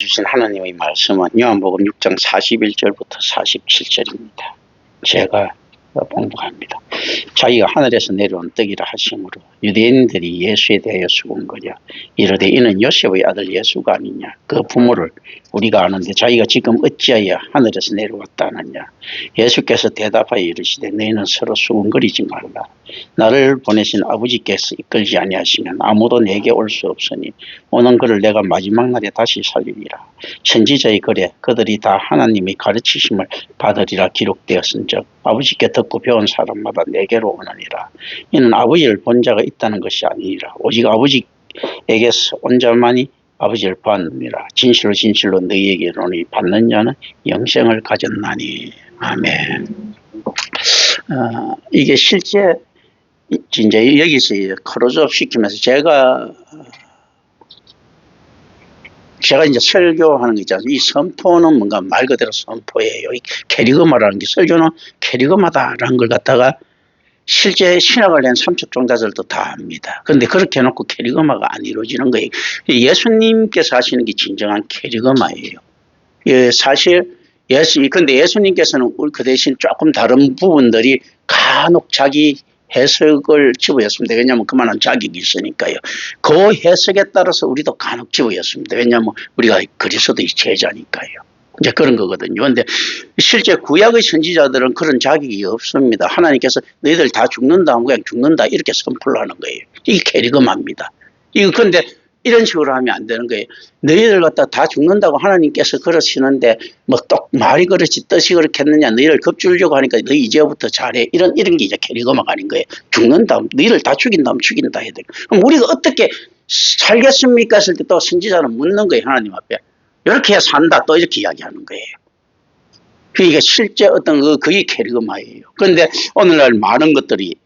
주신 하나님의 말씀은 요한복음 6장 41절부터 47절입니다. 제가 봉독합니다. 자기가 하늘에서 내려온 떡이라 하심으로 유대인들이 예수에 대하여 수군거려 이르되 이는 요셉의 아들 예수가 아니냐. 그 부모를 우리가 아는데 자기가 지금 어찌하여 하늘에서 내려왔다 하느냐. 예수께서 대답하여 이르시되 너희는 서로 수군거리지 말라. 나를 보내신 아버지께서 이끌지 아니하시면 아무도 내게 올 수 없으니 오는 그를 내가 마지막 날에 다시 살리리라. 선지자의 글에 그들이 다 하나님의 가르치심을 받으리라 기록되었은즉 아버지께 듣고 배운 사람마다 내게로 오느니라. 이는 아버지를 본 자가 있다는 것이 아니니라. 오직 아버지에게서 온 자만이 아버지를 보았느니라. 진실로 진실로 너희에게 이르노니 받는 자는 영생을 가졌나니. 아멘. 이게 실제 이제 여기서 클로즈업 시키면서 제가 이제 설교하는 거 있잖아요. 이 선포는 뭔가 말 그대로 선포예요. 이 캐리그마라는 게 설교는 캐리그마다라는 걸 갖다가 실제 신학을 낸 삼척종자들도 다 압니다. 그런데 그렇게 해놓고 캐리그마가 안 이루어지는 거예요. 예수님께서 하시는 게 진정한 캐리그마예요. 예, 사실 근데 예수님께서는 그 대신 조금 다른 부분들이 간혹 자기 해석을 집어였습니다. 왜냐하면 그만한 자격이 있으니까요. 그 해석에 따라서 우리도 간혹 집어였습니다. 왜냐하면 우리가 그리스도의 제자니까요. 이제 그런 거거든요. 그런데 실제 구약의 선지자들은 그런 자격이 없습니다. 하나님께서 너희들 다 죽는다 하면 그냥 죽는다 이렇게 선포를 하는 거예요. 이게 캐리그마입니다. 이거 근데 이런 식으로 하면 안 되는 거예요. 너희들 갖다 다 죽는다고 하나님께서 그러시는데 뭐 또 말이 그렇지 뜻이 그렇겠느냐. 너희를 겁주려고 하니까 너희 이제부터 잘해. 이런 게 이제 캐리그마가 아닌 거예요. 죽는다. 너희를 다 죽인다면 죽인다 해야 돼요. 그럼 우리가 어떻게 살겠습니까? 했을 때 또 선지자는 묻는 거예요. 하나님 앞에. 이렇게 해야 산다. 또 이렇게 이야기하는 거예요. 그러니까 실제 어떤 그게 캐리그마예요. 그런데 오늘날 많은 것들이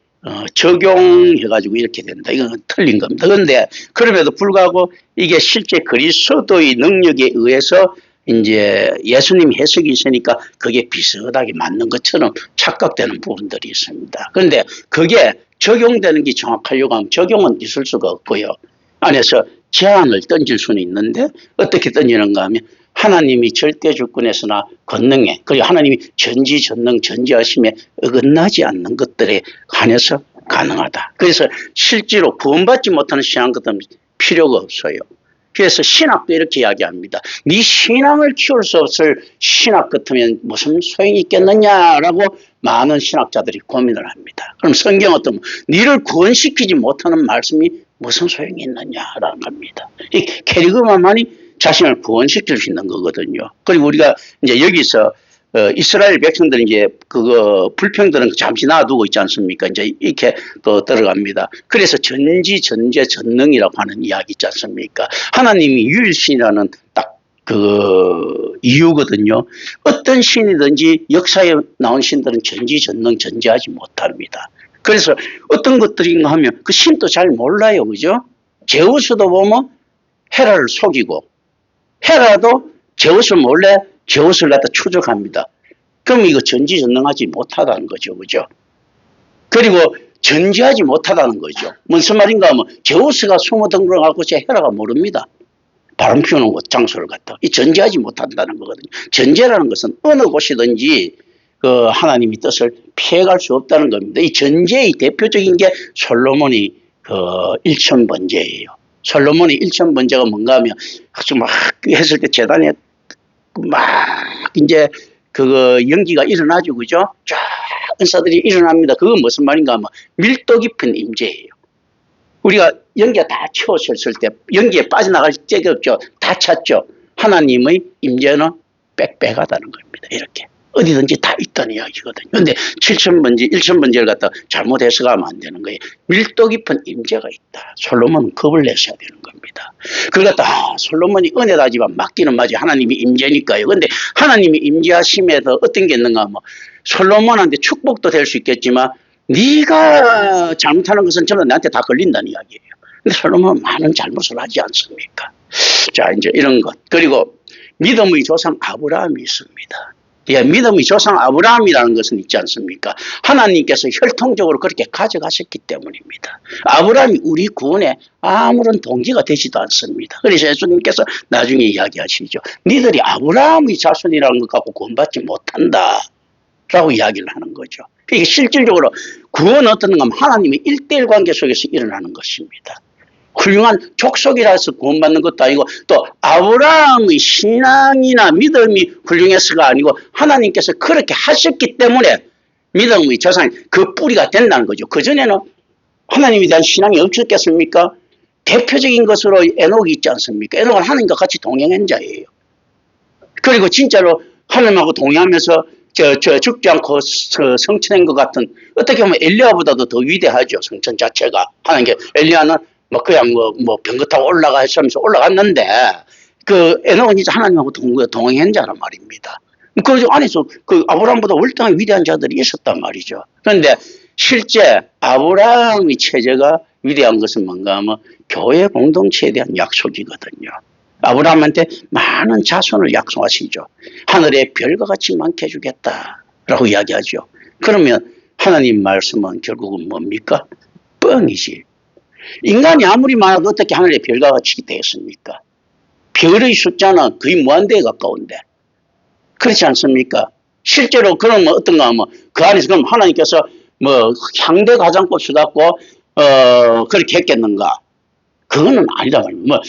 적용해가지고 이렇게 된다. 이건 틀린 겁니다. 그런데 그럼에도 불구하고 이게 실제 그리스도의 능력에 의해서 이제 예수님 해석이 있으니까 그게 비슷하게 맞는 것처럼 착각되는 부분들이 있습니다. 그런데 그게 적용되는 게 정확하려고 하면 적용은 있을 수가 없고요. 안에서 제안을 던질 수는 있는데 어떻게 던지는가 하면 하나님이 절대 주권에서나 권능에 그리고 하나님이 전지전능 전지하심에 어긋나지 않는 것들에 한해서 가능하다. 그래서 실제로 구원받지 못하는 신앙 같은 필요가 없어요. 그래서 신학도 이렇게 이야기합니다. 네 신앙을 키울 수 없을 신학 같으면 무슨 소용이 있겠느냐라고 많은 신학자들이 고민을 합니다. 그럼 성경 어떤 네를 구원시키지 못하는 말씀이 무슨 소용이 있느냐라는 겁니다. 이 캐리그마만이 자신을 구원시킬 수 있는 거거든요. 그리고 우리가 이제 여기서 이스라엘 백성들은 이제 불평들은 잠시 놔두고 있지 않습니까? 이제 이렇게 들어갑니다. 그래서 전지, 전제, 전능이라고 하는 이야기 있지 않습니까? 하나님이 유일신이라는 딱 이유거든요. 어떤 신이든지 역사에 나온 신들은 전지, 전능, 전제하지 못합니다. 그래서 어떤 것들인가 하면 그 신도 잘 몰라요. 그죠? 제우스도 보면 헤라를 속이고 헤라도 제우스 몰래 제우스를 갖다 추적합니다. 그럼 이거 전지전능하지 못하다는 거죠. 그죠? 그리고 전지하지 못하다는 거죠. 무슨 말인가 하면 제우스가 숨어든 걸 갖고 제 헤라가 모릅니다. 바람 피우는 곳 장소를 갖다. 이 전지하지 못한다는 거거든요. 전제라는 것은 어느 곳이든지 하나님의 뜻을 피해갈 수 없다는 겁니다. 이 전제의 대표적인 게 솔로몬이 일천번제예요. 솔로몬이 일천번제가 뭔가 하면 아주 막 했을 때 재단에 막 이제 연기가 일어나죠. 그죠? 쫙 은사들이 일어납니다. 그건 무슨 말인가 하면 밀도 깊은 임재예요. 우리가 연기가 다 채워졌을 때 연기에 빠져나갈 적이 없죠. 다 찼죠. 하나님의 임재는 빽빽하다는 겁니다. 이렇게. 어디든지 다 있다는 이야기거든요. 그런데 7천번제, 1천번제를 갖다 잘못 해석하면 안 되는 거예요. 밀도 깊은 임재가 있다. 솔로몬은 겁을 내셔야 되는 겁니다. 그걸 갖다 솔로몬이 은혜다지만 맞기는 맞지. 하나님이 임재니까요. 그런데 하나님이 임재하심에서 어떤 게 있는가 하면 솔로몬한테 축복도 될 수 있겠지만 네가 잘못하는 것은 전부 나한테 다 걸린다는 이야기예요. 근데 솔로몬은 많은 잘못을 하지 않습니까? 자, 이제 이런 것. 그리고 믿음의 조상 아브라함이 있습니다. 예, 믿음의 조상 아브라함이라는 것은 있지 않습니까? 하나님께서 혈통적으로 그렇게 가져가셨기 때문입니다. 아브라함이 우리 구원에 아무런 동기가 되지도 않습니다. 그래서 예수님께서 나중에 이야기하시죠. 니들이 아브라함의 자손이라는 것 갖고 구원받지 못한다 라고 이야기를 하는 거죠. 그러니까 실질적으로 구원은 어떤 건가 하면 하나님의 1:1 관계 속에서 일어나는 것입니다. 훌륭한 족속이라 해서 구원받는 것도 아니고 또 아브라함의 신앙이나 믿음이 훌륭해서가 아니고 하나님께서 그렇게 하셨기 때문에 믿음의 조상이 그 뿌리가 된다는 거죠. 그전에는 하나님에 대한 신앙이 없었겠습니까? 대표적인 것으로 에녹이 있지 않습니까? 에녹은 하나님과 같이 동행한 자예요. 그리고 진짜로 하나님하고 동행하면서 죽지 않고 성취된 것 같은 어떻게 보면 엘리야보다도 더 위대하죠. 성천 자체가. 하나님께 엘리야는 뭐 그냥 뭐 병거 타고 올라가면서 올라갔는데 그 에녹은 이제 하나님하고 동행한 자란 말입니다. 그 안에서 그 아브라함보다 월등한 위대한 자들이 있었단 말이죠. 그런데 실제 아브라함의 체제가 위대한 것은 뭔가 하면 교회 공동체에 대한 약속이거든요. 아브라함한테 많은 자손을 약속하시죠. 하늘의 별과 같이 많게 해주겠다라고 이야기하죠. 그러면 하나님 말씀은 결국은 뭡니까? 뻥이지. 인간이 아무리 많아도 어떻게 하늘의 별과 같이 되겠습니까? 별의 숫자는 거의 무한대에 가까운데 그렇지 않습니까? 실제로 그러면 어떤가 하면 그 안에서 그럼 하나님께서 뭐 향대 가장꽃을 갖고 그렇게 했겠는가? 그거는 아니다 말이에요.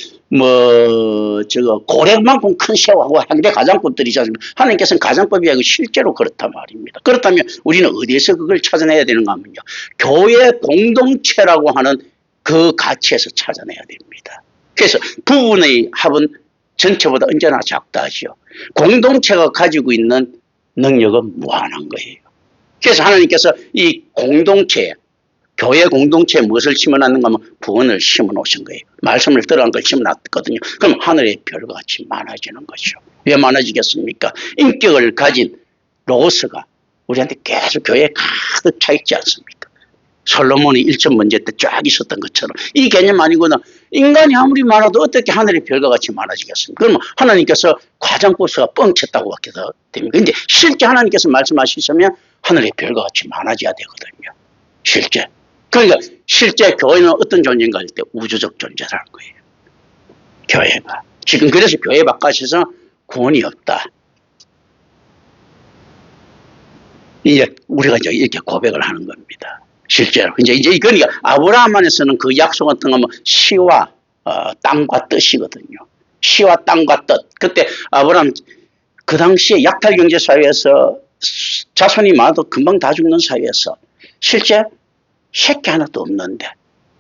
저거 고래만큼 큰 새하고 향대 가장꽃들이지 않습니까? 하나님께서는 가장법이 아니고 실제로 그렇단 말입니다. 그렇다면 우리는 어디에서 그걸 찾아내야 되는가 하면요. 교회 공동체라고 하는 그 가치에서 찾아내야 됩니다. 그래서 부분의 합은 전체보다 언제나 작다 하죠. 공동체가 가지고 있는 능력은 무한한 거예요. 그래서 하나님께서 이 공동체, 교회 공동체에 무엇을 심어놨는가 하면 부원을 심어놓으신 거예요. 말씀을 들어간 걸 심어놨거든요. 그럼 하늘의 별과 같이 많아지는 거죠. 왜 많아지겠습니까? 인격을 가진 로고스가 우리한테 계속 교회에 가득 차 있지 않습니까? 솔로몬이 1천 번째 때 쫙 있었던 것처럼 이 개념 아니고는 인간이 아무리 많아도 어떻게 하늘의 별과 같이 많아지겠습니까? 그러면 하나님께서 과장법수가 뻥쳤다고 하게 됩니다. 근데 실제 하나님께서 말씀하시면 하늘의 별과 같이 많아져야 되거든요. 실제. 그러니까 실제 교회는 어떤 존재인가 할 때 우주적 존재라는 거예요. 교회가. 지금 그래서 교회 바깥에서 구원이 없다. 이제 우리가 이제 이렇게 고백을 하는 겁니다. 실제로. 이제 그러니까 아브라함 안에서는 그 약속 같은 거 뭐 시와 땅과 뜻이거든요. 시와 땅과 뜻. 그때 아브라함 그 당시에 약탈 경제 사회에서 자손이 많아도 금방 다 죽는 사회에서 실제 새끼 하나도 없는데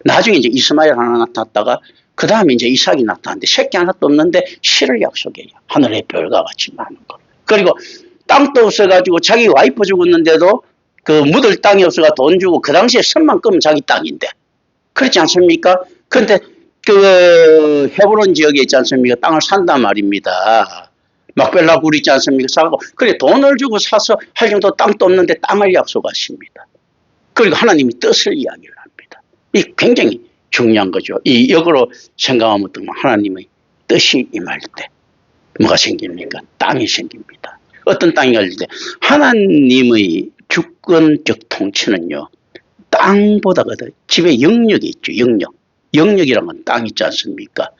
나중에 이제 이스마엘 하나 나타났다가 그 다음에 이제 이삭이 나타났는데 새끼 하나도 없는데 시를 약속해요. 하늘의 별과 같이 많은 거. 그리고 땅도 없어가지고 자기 와이프 죽었는데도 그 묻을 땅이 없어가 돈 주고 그 당시에 선만 끄면 자기 땅인데 그렇지 않습니까? 그런데 그 헤브론 지역에 있지 않습니까? 땅을 산단 말입니다. 막벨라 굴 있지 않습니까? 사고 그래 돈을 주고 사서 할 정도 땅도 없는데 땅을 약속하십니다. 그리고 하나님이 뜻을 이야기를 합니다. 이 굉장히 중요한 거죠. 이 역으로 생각하면 하나님의 뜻이 임할 때 뭐가 생깁니까? 땅이 생깁니다. 어떤 땅이 갈 때 하나님의 주권적 통치는요. 땅보다 집에 영역이 있죠. 영역. 영역이라는 건 땅 있지 않습니까?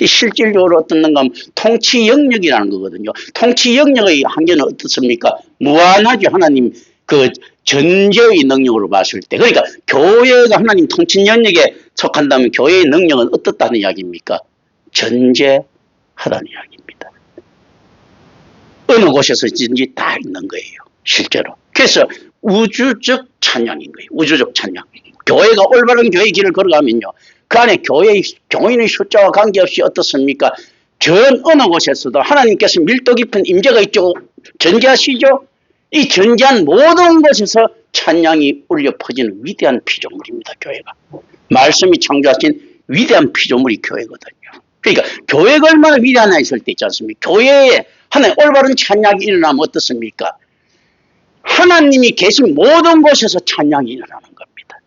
실질적으로 어떤가 하면 통치 영역이라는 거거든요. 통치 영역의 한계는 어떻습니까? 무한하죠. 하나님 그 전제의 능력으로 봤을 때. 그러니까 교회가 하나님 통치 영역에 속한다면 교회의 능력은 어떻다는 이야기입니까? 전제하다는 이야기입니다. 어느 곳에서든지 다 있는 거예요. 실제로. 그래서 우주적 찬양인 거예요. 우주적 찬양. 교회가 올바른 교회의 길을 걸어가면요. 그 안에 교회의 교인의 숫자와 관계없이 어떻습니까? 전 어느 곳에서도 하나님께서 밀도 깊은 임재가 있죠. 전제하시죠? 이 전제한 모든 곳에서 찬양이 울려 퍼지는 위대한 피조물입니다. 교회가. 말씀이 창조하신 위대한 피조물이 교회거든요. 그러니까 교회가 얼마나 위대하나 있을 때 있지 않습니까? 교회에 하나님 올바른 찬양이 일어나면 어떻습니까? 하나님이 계신 모든 곳에서 찬양이 일어나는 겁니다.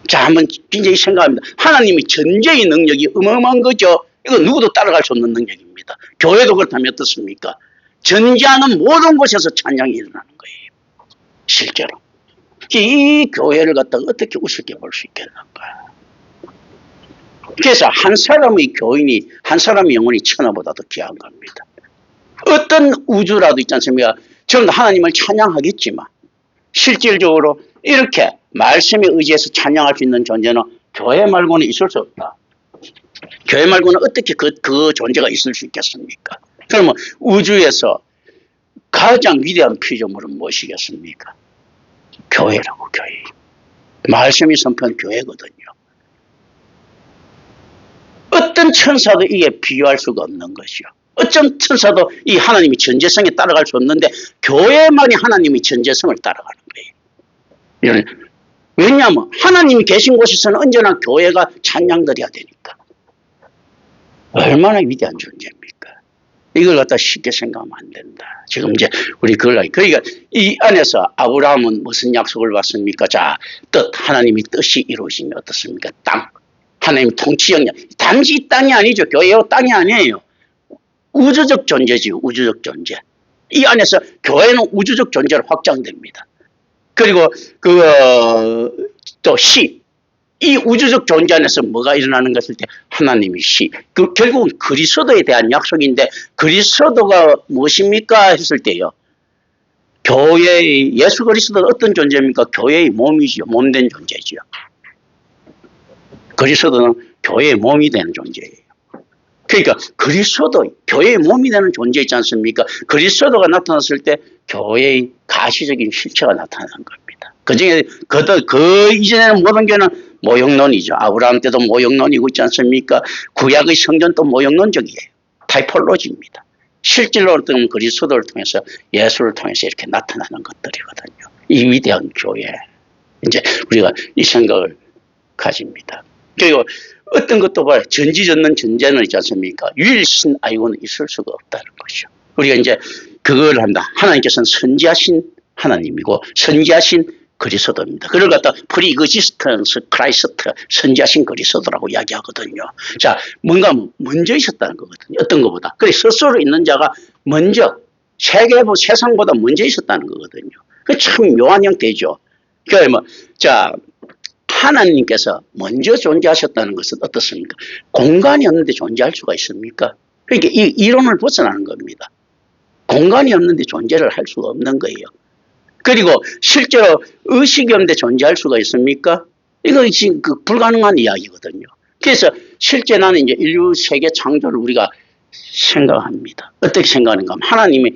자, 한번 굉장히 생각합니다. 하나님의 전제의 능력이 어마어마한 거죠. 이거 누구도 따라갈 수 없는 능력입니다. 교회도 그렇다면 어떻습니까? 존재하는 모든 곳에서 찬양이 일어나는 거예요. 실제로. 이 교회를 갖다가 어떻게 우습게 볼 수 있겠는가. 그래서 한 사람의 교인이 한 사람의 영혼이 천하보다도 귀한 겁니다. 어떤 우주라도 있지 않습니까? 저는 하나님을 찬양하겠지만 실질적으로 이렇게 말씀에 의지해서 찬양할 수 있는 존재는 교회 말고는 있을 수 없다. 교회 말고는 어떻게 그 존재가 있을 수 있겠습니까? 그러면 우주에서 가장 위대한 피조물은 무엇이겠습니까? 교회라고, 교회. 말씀이 선포한 교회거든요. 어떤 천사도 이게 비유할 수가 없는 것이요. 어떤 천사도 이 하나님의 전제성에 따라갈 수 없는데 교회만이 하나님의 전제성을 따라가는 거예요. 왜냐하면 하나님이 계신 곳에서는 언제나 교회가 찬양드려야 되니까. 얼마나 위대한 존재입니까? 이걸 갖다 쉽게 생각하면 안 된다. 지금 이제 우리 그러니까 이 안에서 아브라함은 무슨 약속을 받습니까? 자, 하나님의 뜻이 이루어지면 어떻습니까? 땅. 하나님 통치 영역. 단지 땅이 아니죠. 교회요 땅이 아니에요. 우주적 존재지요. 우주적 존재. 이 안에서 교회는 우주적 존재로 확장됩니다. 그리고 또 시. 이 우주적 존재 안에서 뭐가 일어나는 것일 때 하나님이 시. 결국은 그리스도에 대한 약속인데 그리스도가 무엇입니까 했을 때요. 교회의 예수 그리스도는 어떤 존재입니까? 교회의 몸이지요. 몸된 존재지요. 그리스도는 교회의 몸이 되는 존재예요. 그러니까 그리스도 교회의 몸이 되는 존재 있지 않습니까? 그리스도가 나타났을 때 교회의 가시적인 실체가 나타나는 겁니다. 그중에 그 이전에는 모든 교회는 모형론이죠. 아브라함 때도 모형론이고 있지 않습니까? 구약의 성전도 모형론적이에요. 타이폴로지입니다. 실질로 어떤 그리스도를 통해서 예수를 통해서 이렇게 나타나는 것들이거든요. 이 위대한 교회. 이제 우리가 이 생각을 가집니다. 그리고 어떤 것도 봐요. 전지전능 존재는 있지 않습니까? 유일신 아니고는 있을 수가 없다는 것이죠. 우리가 이제 그걸 한다. 하나님께서는 선지하신 하나님이고 선지하신 그리스도입니다. 그걸 갖다 프리그지스턴스 크라이스트 선지하신 그리스도라고 이야기하거든요. 자, 뭔가 먼저 있었다는 거거든요. 어떤 것보다. 그래 스스로 있는 자가 먼저 세상보다 먼저 있었다는 거거든요. 그 참 묘한 형태죠. 그러니까 자. 하나님께서 먼저 존재하셨다는 것은 어떻습니까? 공간이 없는데 존재할 수가 있습니까? 그러니까 이 이론을 벗어나는 겁니다. 공간이 없는데 존재를 할 수가 없는 거예요. 그리고 실제로 의식이 없는데 존재할 수가 있습니까? 이거 지금 불가능한 이야기거든요. 그래서 실제 나는 이제 인류 세계 창조를 우리가 생각합니다. 어떻게 생각하는가 하면 하나님의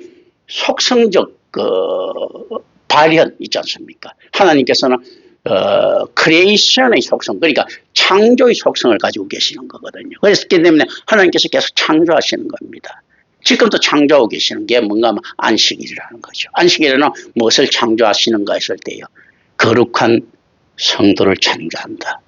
속성적 발현 있지 않습니까? 하나님께서는 크리에이션의 속성, 그러니까 창조의 속성을 가지고 계시는 거거든요. 그래서 그렇기 때문에 하나님께서 계속 창조하시는 겁니다. 지금도 창조하고 계시는 게 뭔가 하면 안식일이라는 거죠. 안식일에는 무엇을 창조하시는가 했을 때요. 거룩한 성도를 창조한다.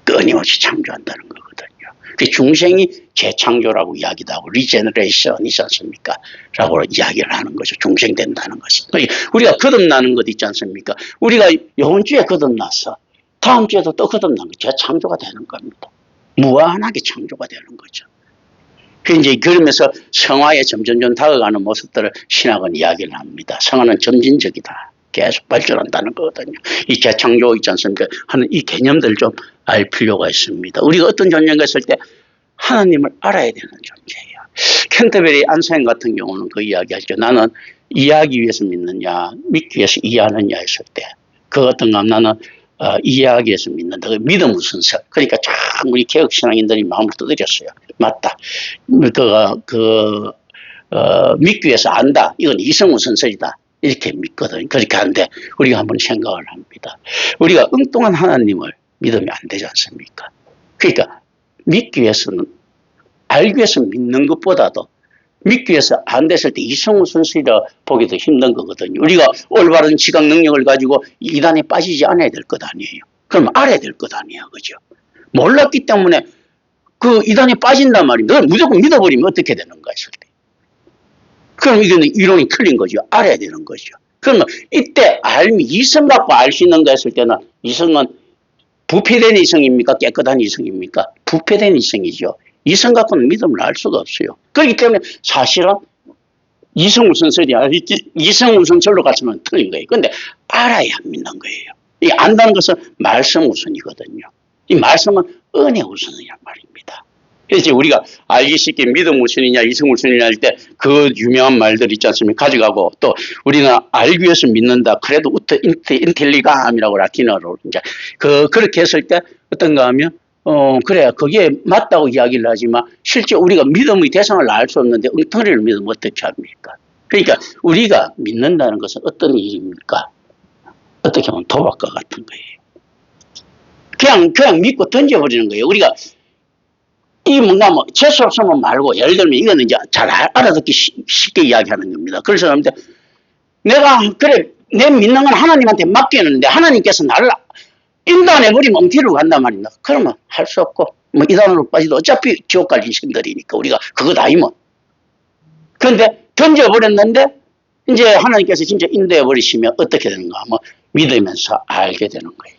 끊임없이 창조한다는 거거든요. 그 중생이 재창조라고 이야기도 하고 리제너레이션이지 않습니까? 라고 이야기를 하는 거죠. 중생된다는 것은. 우리가 거듭나는 것 있지 않습니까? 우리가 이번 주에 거듭나서 다음 주에도 또 거듭나는 거 재창조가 되는 겁니다. 무한하게 창조가 되는 거죠. 이제 그러면서 성화에 점점점 다가가는 모습들을 신학은 이야기를 합니다. 성화는 점진적이다. 계속 발전한다는 거거든요. 이 재창조 있지 않습니까? 하는 이 개념들을 좀 알 필요가 있습니다. 우리가 어떤 존재인가 했을 때 하나님을 알아야 되는 존재예요. 캔터베리 안사님 같은 경우는 그 이야기하죠. 나는 이해하기 위해서 믿느냐, 믿기 위해서 이해하느냐 했을 때 그 어떤가 나는 이해하기 위해서 믿는다. 그 믿음 우선설. 그러니까 참 우리 개혁신앙인들이 마음을 두드렸어요. 맞다. 믿기 위해서 안다. 이건 이성 우선설이다. 이렇게 믿거든. 그렇게 한데 우리가 한번 생각을 합니다. 우리가 엉뚱한 하나님을 믿으면 안 되지 않습니까? 그러니까 믿기 위해서는 알기 위해서 믿는 것보다도 믿기 위해서 안 됐을 때 이성 우선설이라 보기 더 힘든 거거든요. 우리가 올바른 지각 능력을 가지고 이단에 빠지지 않아야 될 것 아니에요. 그럼 알아야 될 것 아니에요. 그죠? 몰랐기 때문에 그 이단에 빠진단 말입니다. 무조건 믿어버리면 어떻게 되는가 했을 때. 그럼 이거는 이론이 틀린 거죠. 알아야 되는 거죠. 그러면 이때 이성 갖고 알 수 있는가 했을 때는 이성은 부패된 이성입니까? 깨끗한 이성입니까? 부패된 이성이죠. 이성 갖고는 믿음을 알 수가 없어요. 그렇기 때문에 사실은 이성우선설이 알지? 이성우선설로 갔으면 틀린 거예요. 근데 알아야 믿는 거예요. 이 안다는 것은 말씀 우선이거든요. 이 말씀은 은혜 우선이란 말입니다. 그래서 우리가 알기 쉽게 믿음 우선이냐 이성 우선이냐 할 때 그 유명한 말들 있지 않습니까? 가져가고 또 우리는 알기 위해서 믿는다. 그래도 인텔리감이라고 라틴어로 이제 그렇게 했을 때 어떤가 하면 그래 그게 맞다고 이야기를 하지만 실제 우리가 믿음의 대상을 알 수 없는데 엉터리를 믿으면 어떻게 합니까? 그러니까 우리가 믿는다는 것은 어떤 일입니까? 어떻게 보면 도박과 같은 거예요. 그냥 믿고 던져버리는 거예요. 우리가 이 뭔가 뭐 재수 없으면 말고 예를 들면 이거는 이제 잘 알아듣기 쉽게 이야기하는 겁니다. 그래서 내가 그래 내 믿는 건 하나님한테 맡기는데 하나님께서 나를 인도해버리면 엉터리로 간단 말입니다. 그러면 할 수 없고 뭐 이단으로 빠지도 어차피 지옥 갈 인생들이니까 우리가 그거 다이면 그런데 던져버렸는데 이제 하나님께서 진짜 인도해버리시면 어떻게 되는가 뭐 믿으면서 알게 되는 거예요.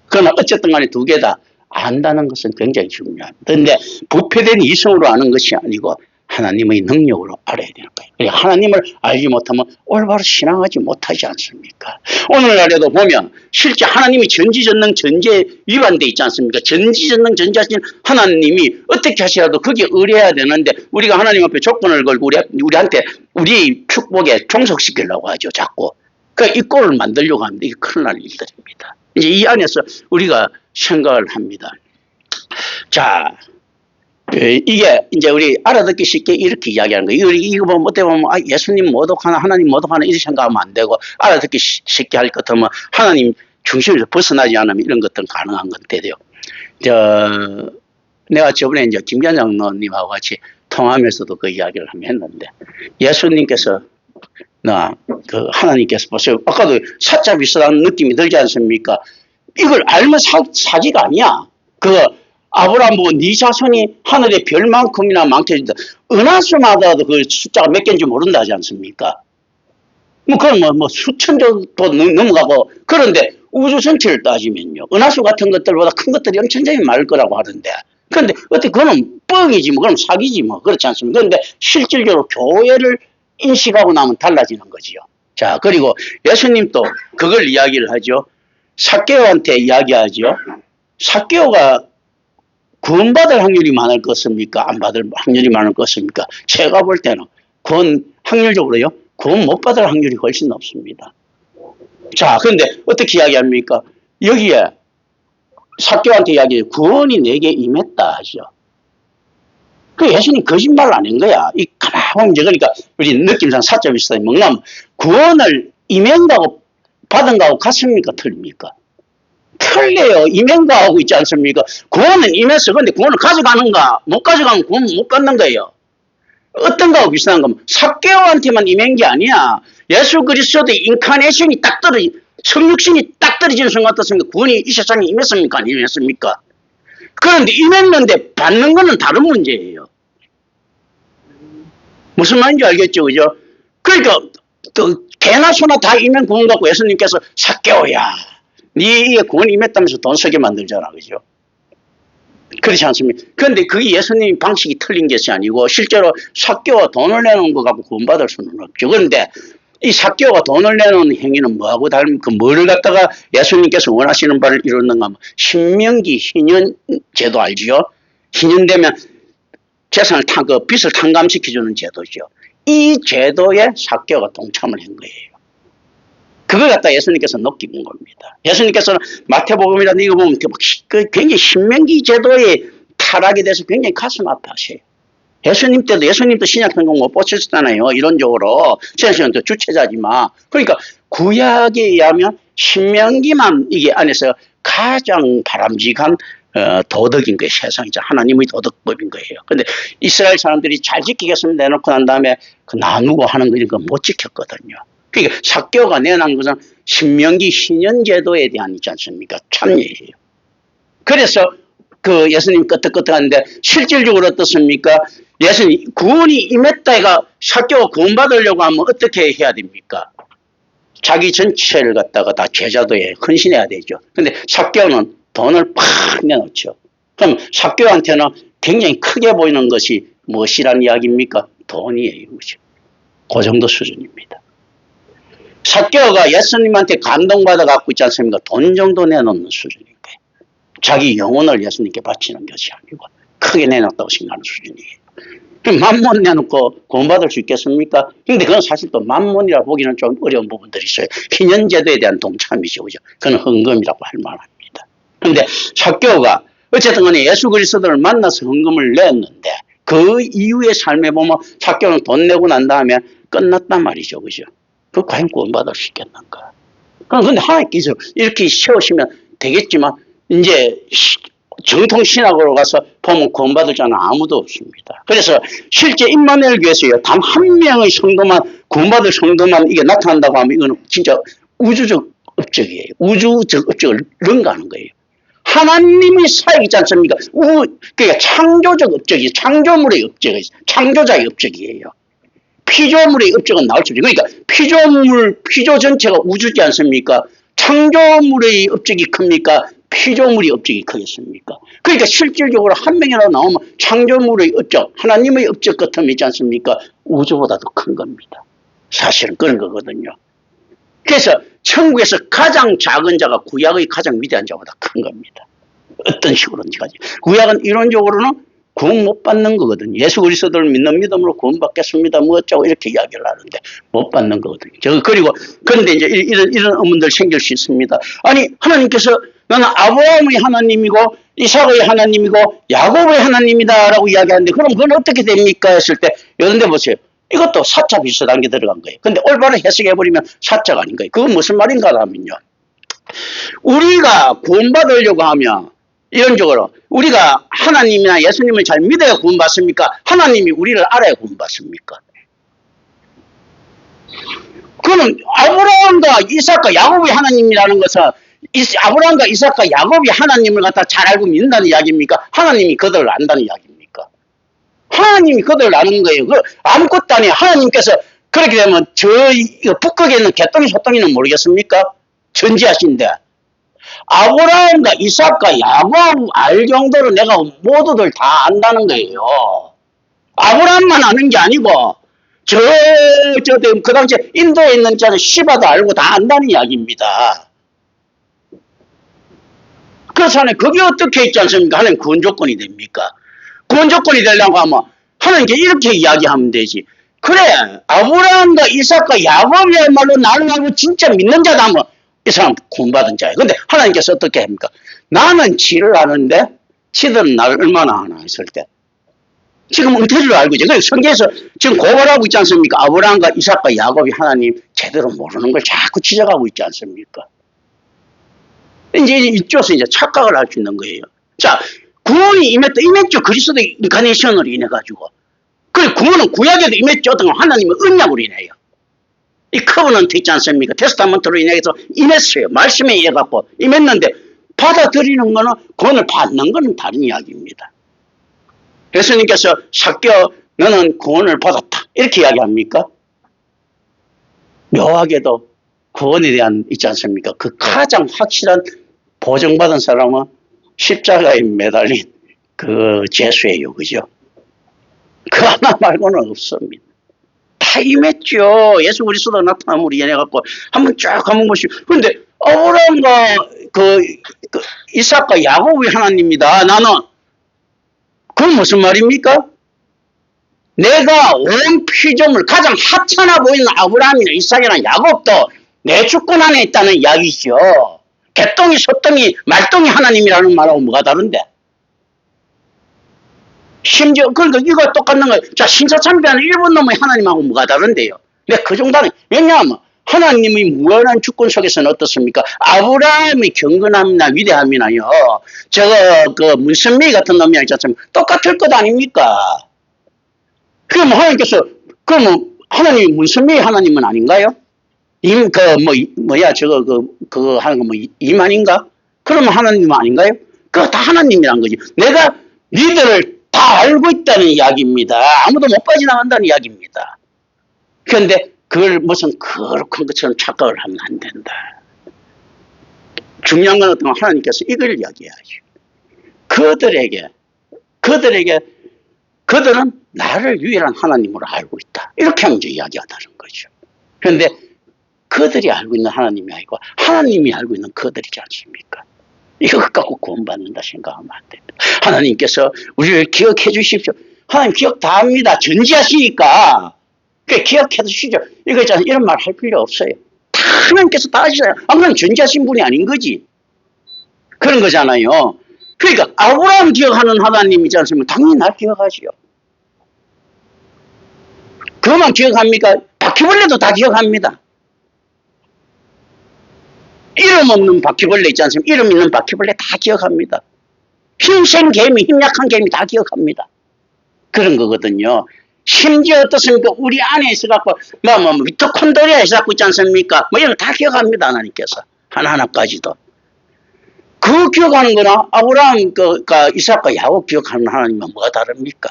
그러나 어쨌든 간에 두 개 다 안다는 것은 굉장히 중요합니다. 그런데 부패된 이성으로 아는 것이 아니고 하나님의 능력으로 알아야 되는 거예요. 하나님을 알지 못하면 올바로 신앙하지 못하지 않습니까? 오늘날에도 보면 실제 하나님이 전지전능 전제 위반돼 있지 않습니까? 전지전능 전지하신 하나님이 어떻게 하시라도 거기에 의뢰해야 되는데 우리가 하나님 앞에 조건을 걸고 우리한테 우리 축복에 종속시키려고 하죠. 자꾸. 그러니까 이 꼴을 만들려고 합니다. 이게 큰일 날 일들입니다. 이제 이 안에서 우리가 생각을 합니다. 자, 이게 이제 우리 알아듣기 쉽게 이렇게 이야기하는 거예요. 이거 보면 어떻게 보면 예수님 모독하나 하나님 모독하나 이렇게 생각하면 안 되고 알아듣기 쉽게 할 것 같으면 하나님 중심에서 벗어나지 않으면 이런 것들은 가능한 건데요. 내가 저번에 이제 김기환 장로님하고 같이 통화하면서도 그 이야기를 한번 했는데 예수님께서 하나님께서 보세요. 아까도 사자 비슷한 느낌이 들지 않습니까? 이걸 알면 사지가 아니야. 아브라함 보고 네 자손이 하늘의 별만큼이나 많겠다. 은하수마다도 그 숫자가 몇 개인지 모른다 하지 않습니까? 그럼 수천 정도 넘어가고 그런데 우주 전체를 따지면요. 은하수 같은 것들보다 큰 것들이 엄청나게 많을 거라고 하던데. 그런데 어떻게 그거는 뻥이지 그럼 사기지 그렇지 않습니까? 그런데 실질적으로 교회를 인식하고 나면 달라지는 거지요. 자, 그리고 예수님도 그걸 이야기를 하죠. 삭개오한테 이야기하죠. 삭개오가 구원받을 확률이 많을 것입니까? 안 받을 확률이 많을 것입니까? 제가 볼 때는 확률적으로요. 구원 못 받을 확률이 훨씬 높습니다. 자, 그런데 어떻게 이야기합니까? 여기에 삭개오한테 이야기해요. 구원이 내게 임했다 하죠. 그 예수님 거짓말을 안 한 거야. 가만히 보면 그러니까 우리 느낌상 사자 비슷하게 뭔가 구원을 임한 거하고 받은 거하고 같습니까? 틀립니까? 틀려요. 임한 거하고 있지 않습니까? 구원은 임했어. 그런데 구원을 가져가는가? 못 가져가면 구원 못 받는 거예요. 어떤 거하고 비슷한 겁니다. 삭개오한테만 임한 게 아니야. 예수 그리스도의 인카네이션이 딱 성육신이 딱 떨어지는 순간 어떻습니까? 구원이 이 세상에 임했습니까? 안 임했습니까? 그런데 임했는데 받는 거는 다른 문제예요. 무슨 말인지 알겠죠? 그죠? 그러니까 개나 소나 다 임한 구원 갖고 예수님께서 삭개오야. 네게 구원 임했다면서 돈 쓰게 만들잖아. 그죠? 그렇지 않습니까? 그런데 그게 예수님 방식이 틀린 것이 아니고 실제로 삭개오가 돈을 내놓은 거 갖고 구원받을 수는 없죠. 그런데 이 삭개오가 돈을 내놓은 행위는 뭐하고 다른 뭐를 갖다가 예수님께서 원하시는 바를 이루는가 하면 신명기 희년 제도 알지요? 희년 되면 재산을 빚을 탕감시켜주는 제도죠. 이 제도에 삭개오가 동참을 한 거예요. 그걸 갖다 예수님께서 느낀 겁니다. 예수님께서는 마태복음이라는 이거 보면 굉장히 신명기 제도에 타락에 대해서 굉장히 가슴 아파하세요. 예수님도 신약 성경 못 보셨잖아요. 이론적으로. 신약성경도 주체자지만. 그러니까 구약에 의하면 신명기만 이게 안에서 가장 바람직한 도덕인 거예요. 세상이죠. 하나님의 도덕법인 거예요. 근데 이스라엘 사람들이 잘 지키겠습니다 내놓고 난 다음에 나누고 하는 거 이런 거 못 지켰거든요. 그러니까 삭개오가 내놓은 것은 신명기 신년제도에 대한 있지 않습니까? 참여예요. 그래서 예수님 끄떡끄떡하는데 실질적으로 어떻습니까? 예수님 구원이 임했다가 삭개오가 구원받으려고 하면 어떻게 해야 됩니까? 자기 전체를 갖다가 다 제자도에 헌신해야 되죠. 근데 삭개오는 돈을 팍 내놓죠. 그럼 삭개오한테는 굉장히 크게 보이는 것이 무엇이란 이야기입니까? 돈이에요. 그죠? 그 정도 수준입니다. 삭개오가 예수님한테 감동받아 갖고 있지 않습니까? 돈 정도 내놓는 수준인 거예요. 자기 영혼을 예수님께 바치는 것이 아니고 크게 내놨다고 생각하는 수준이에요. 만몬 내놓고 구원받을 수 있겠습니까? 근데 그건 사실 또 만몬이라 보기는 좀 어려운 부분들이 있어요. 희년제도에 대한 동참이죠. 그죠? 그건 헌금이라고 할 만합니다. 근데 삭개오가 어쨌든 간에 예수 그리스도를 만나서 헌금을 냈는데 그 이후의 삶에 보면 삭개오는 돈 내고 난 다음에 끝났단 말이죠. 그죠? 그 과연 구원받을 수 있겠는가? 그럼 근데 하나님께서 이렇게 세우시면 되겠지만 이제 정통 신학으로 가서 보면 구원받을 자는 아무도 없습니다. 그래서 실제 임마누엘 교회에서요, 단 한 명의 성도만 구원받을 성도만 이게 나타난다고 하면 이거는 진짜 우주적 업적이에요. 우주적 업적을 능가하는 거예요. 하나님의 사역이 있지 않습니까? 그러니까 창조적 업적이 창조물의 업적이 창조자의 업적이에요. 피조물의 업적은 나올 수 없죠. 그러니까 피조 전체가 우주지 않습니까? 창조물의 업적이 큽니까? 피조물의 업적이 크겠습니까? 그러니까 실질적으로 한 명이라도 나오면 창조물의 업적, 하나님의 업적 같음이 있지 않습니까? 우주보다도 큰 겁니다. 사실은 그런 거거든요. 그래서 천국에서 가장 작은 자가 구약의 가장 위대한 자보다 큰 겁니다. 어떤 식으로든지 가지. 구약은 이론적으로는 구원 못 받는 거거든요. 예수 그리스도를 믿는 믿음으로 구원 받겠습니다. 뭐 어쩌고 이렇게 이야기를 하는데 못 받는 거거든요. 그리고 그런데 이제 이런 의문들 생길 수 있습니다. 아니 하나님께서 나는 아브라함의 하나님이고 이삭의 하나님이고 야곱의 하나님이다라고 이야기하는데 그럼 그건 어떻게 됩니까? 했을 때 이런데 보세요. 이것도 사자 비슷한 게 들어간 거예요. 근데 올바로 해석해버리면 사자가 아닌 거예요. 그건 무슨 말인가 하면요. 우리가 구원받으려고 하면 이론적으로 우리가 하나님이나 예수님을 잘 믿어야 구원받습니까? 하나님이 우리를 알아야 구원받습니까? 그러면 아브라함과 이삭과 야곱이 하나님이라는 것은 아브라함과 이삭과 야곱이 하나님을 갖다 잘 알고 믿는다는 이야기입니까? 하나님이 그들을 안다는 이야기입니까? 하나님이 그들을 아는 거예요. 아무것도 아니에요. 하나님께서 그렇게 되면 저 북극에 있는 개똥이 소똥이는 모르겠습니까? 전지하신데 아브라함과 이삭과 야곱 알 정도로 내가 모두들 다 안다는 거예요. 아브라함만 아는 게 아니고 그 당시에 인도에 있는 자는 시바도 알고 다 안다는 이야기입니다. 그래서 하나님 그게 어떻게 있지 않습니까? 하나님 구원 조건이 됩니까? 구원 조건이 되려고 하면 하나님께 이렇게 이야기하면 되지. 그래 아브라함과 이삭과 야곱이야말로 나를 알고 진짜 믿는 자다 하면 이 사람 구원받은 자예요. 근데 하나님께서 어떻게 합니까? 나는 지를 아는데 지들은 나를 얼마나 아나 했을 때 지금 은퇴를 알고 있죠. 그래서 성경에서 지금 고발하고 있지 않습니까? 아브라함과 이삭과 야곱이 하나님 제대로 모르는 걸 자꾸 지적하고 있지 않습니까? 이제 이쪽에서 이제 착각을 할 수 있는 거예요. 자, 구원이 임했죠. 그리스도의 인카네이션으로 인해가지고. 그 구원은 구약에도 임했죠. 어떤 하나님의 언약으로 인해요. 이 커버넌트 있지 않습니까? 테스타먼트로 인해서 임했어요. 말씀에 의해 갖고 임했는데 받아들이는 거는 구원을 받는 거는 다른 이야기입니다. 예수님께서 삭개오 너는 구원을 받았다 이렇게 이야기합니까? 묘하게도 구원에 대한 있지 않습니까? 그 가장 확실한 보증받은 사람은 십자가에 매달린 그 죄수예요. 그죠? 그 하나 말고는 없습니다. 다 임했죠. 예수 그리스도 나타남으로 인해 갖고 한번 쫙 한번 보시오. 그런데 아브라함과 이삭과 야곱이 하나님이다. 나는 그건 무슨 말입니까? 내가 온 피조물 가장 하찮아 보이는 아브라함이나 이삭이나 야곱도 내 주권 안에 있다는 이야기죠. 개똥이 소똥이 말똥이 하나님이라는 말하고 뭐가 다른데? 심지어 그러니까 이거 똑같은 거예요. 자 신사참배하는 일본 놈의 하나님하고 뭐가 다른데요? 근데 그 정도는 왜냐하면 하나님의 무한한 주권 속에서는 어떻습니까? 아브라함의 경건함이나 위대함이나요. 그 문선미 같은 놈이 있지 않습니까? 똑같을 것 아닙니까? 그럼 하나님께서 그러면 하나님이 문선미 하나님은 아닌가요? 그거 하는 거 뭐 이만인가? 그러면 하나님 아닌가요? 그거 다 하나님이란 거지. 내가 니들을 다 알고 있다는 이야기입니다. 아무도 못 빠져나간다는 이야기입니다. 그런데 그걸 무슨 거룩한 것처럼 착각을 하면 안 된다. 중요한 건 어떤 하나님께서 이걸 이야기해야죠. 그들에게 그들은 나를 유일한 하나님으로 알고 있다. 이렇게 먼저 이야기하다는 거죠. 그런데 그들이 알고 있는 하나님이 아니고 하나님이 알고 있는 그들이지 않습니까? 이거 갖고 구원받는다 생각하면 안 됩니다. 하나님께서 우리를 기억해 주십시오. 하나님 기억 다 합니다. 전지하시니까. 기억해 주시죠. 이거 있잖아요. 이런 말 할 필요 없어요. 다 하나님께서 다 하시잖아요. 안 그러면 전지하신 분이 아닌 거지. 그런 거잖아요. 그러니까 아브라함 기억하는 하나님이지 않습니까? 당연히 날 기억하시오. 그것만 기억합니까? 바퀴벌레도 다 기억합니다. 이름 없는 바퀴벌레 있지 않습니까? 이름 있는 바퀴벌레 다 기억합니다. 힘센 개미, 힘약한 개미 다 기억합니다. 그런 거거든요. 심지어 어떻습니까? 우리 안에 있어갖고, 미토콘드리아 있어갖고 있지 않습니까? 이런 거 다 기억합니다. 하나님께서. 하나하나까지도. 그 기억하는 거나 아브라함, 이삭과 야곱 기억하는 하나님은 뭐가 다릅니까?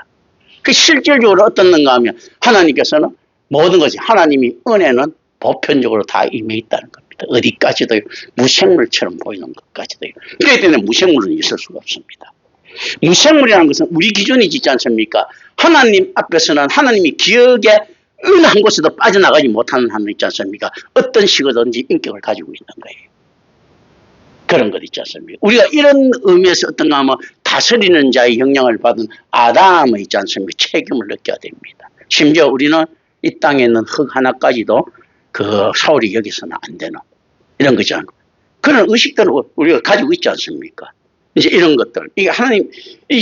실질적으로 어떻는가 하면 하나님께서는 모든 것이 하나님이 은혜는 보편적으로 다 임해 있다는 겁니다. 어디까지도요. 무생물처럼 보이는 것까지도요. 그렇기 때문에 무생물은 있을 수가 없습니다. 무생물이라는 것은 우리 기준이 있지 않습니까? 하나님 앞에서는 하나님이 기억에 어느 한 곳에도 빠져나가지 못하는 하나님 있지 않습니까? 어떤 식으로든지 인격을 가지고 있는 거예요. 그런 것 있지 않습니까? 우리가 이런 의미에서 어떤가 하면 다스리는 자의 영향을 받은 아담의 있지 않습니까? 책임을 느껴야 됩니다. 심지어 우리는 이 땅에 있는 흙 하나까지도 소홀히 여기서는 안 되는 이런 거죠. 그런 의식들을 우리가 가지고 있지 않습니까? 이제 이런 것들. 이게 하나님,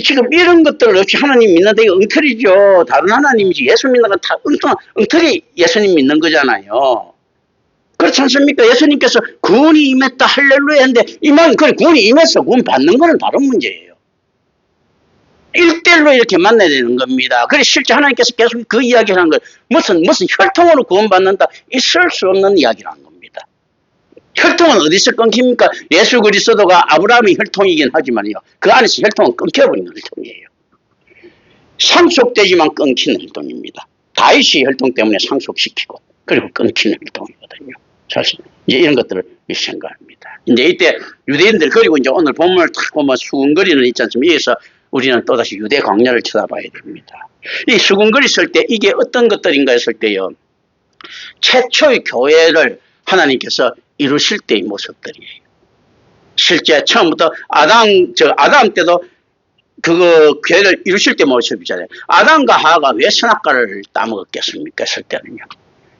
지금 이런 것들 없이 하나님 믿는데 이거 엉터리죠. 다른 하나님이지. 예수 믿는 건 다 엉터리 예수님 믿는 거잖아요. 그렇지 않습니까? 예수님께서 구원이 임했다 할렐루야 했는데 구원이 임했어. 구원 받는 거는 다른 문제예요. 1대1로 이렇게 만나야 되는 겁니다. 그래서 실제 하나님께서 계속 그 이야기를 하는 거 무슨 혈통으로 구원받는다 있을 수 없는 이야기라는 겁니다. 혈통은 어디서 끊깁니까? 예수 그리스도가 아브라함의 혈통이긴 하지만요. 그 안에서 혈통은 끊겨버리는 혈통이에요. 상속되지만 끊기는 혈통입니다. 다윗의 혈통 때문에 상속시키고 그리고 끊기는 혈통이거든요. 사실 이제 이런 것들을 생각합니다. 이제 이때 유대인들 그리고 이제 오늘 본문을 딱 보면 수군거리는 있지 않습니까? 여기서 우리는 또다시 유대 광야를 쳐다봐야 됩니다. 이 수군거리 쓸 때 이게 어떤 것들인가 했을 때요. 최초의 교회를 하나님께서 이루실 때의 모습들이에요. 실제 처음부터 아담 때도 그거 교회를 이루실 때 모습이잖아요. 아담과 하와가 왜 선악과를 따먹었겠습니까? 했을 때는요.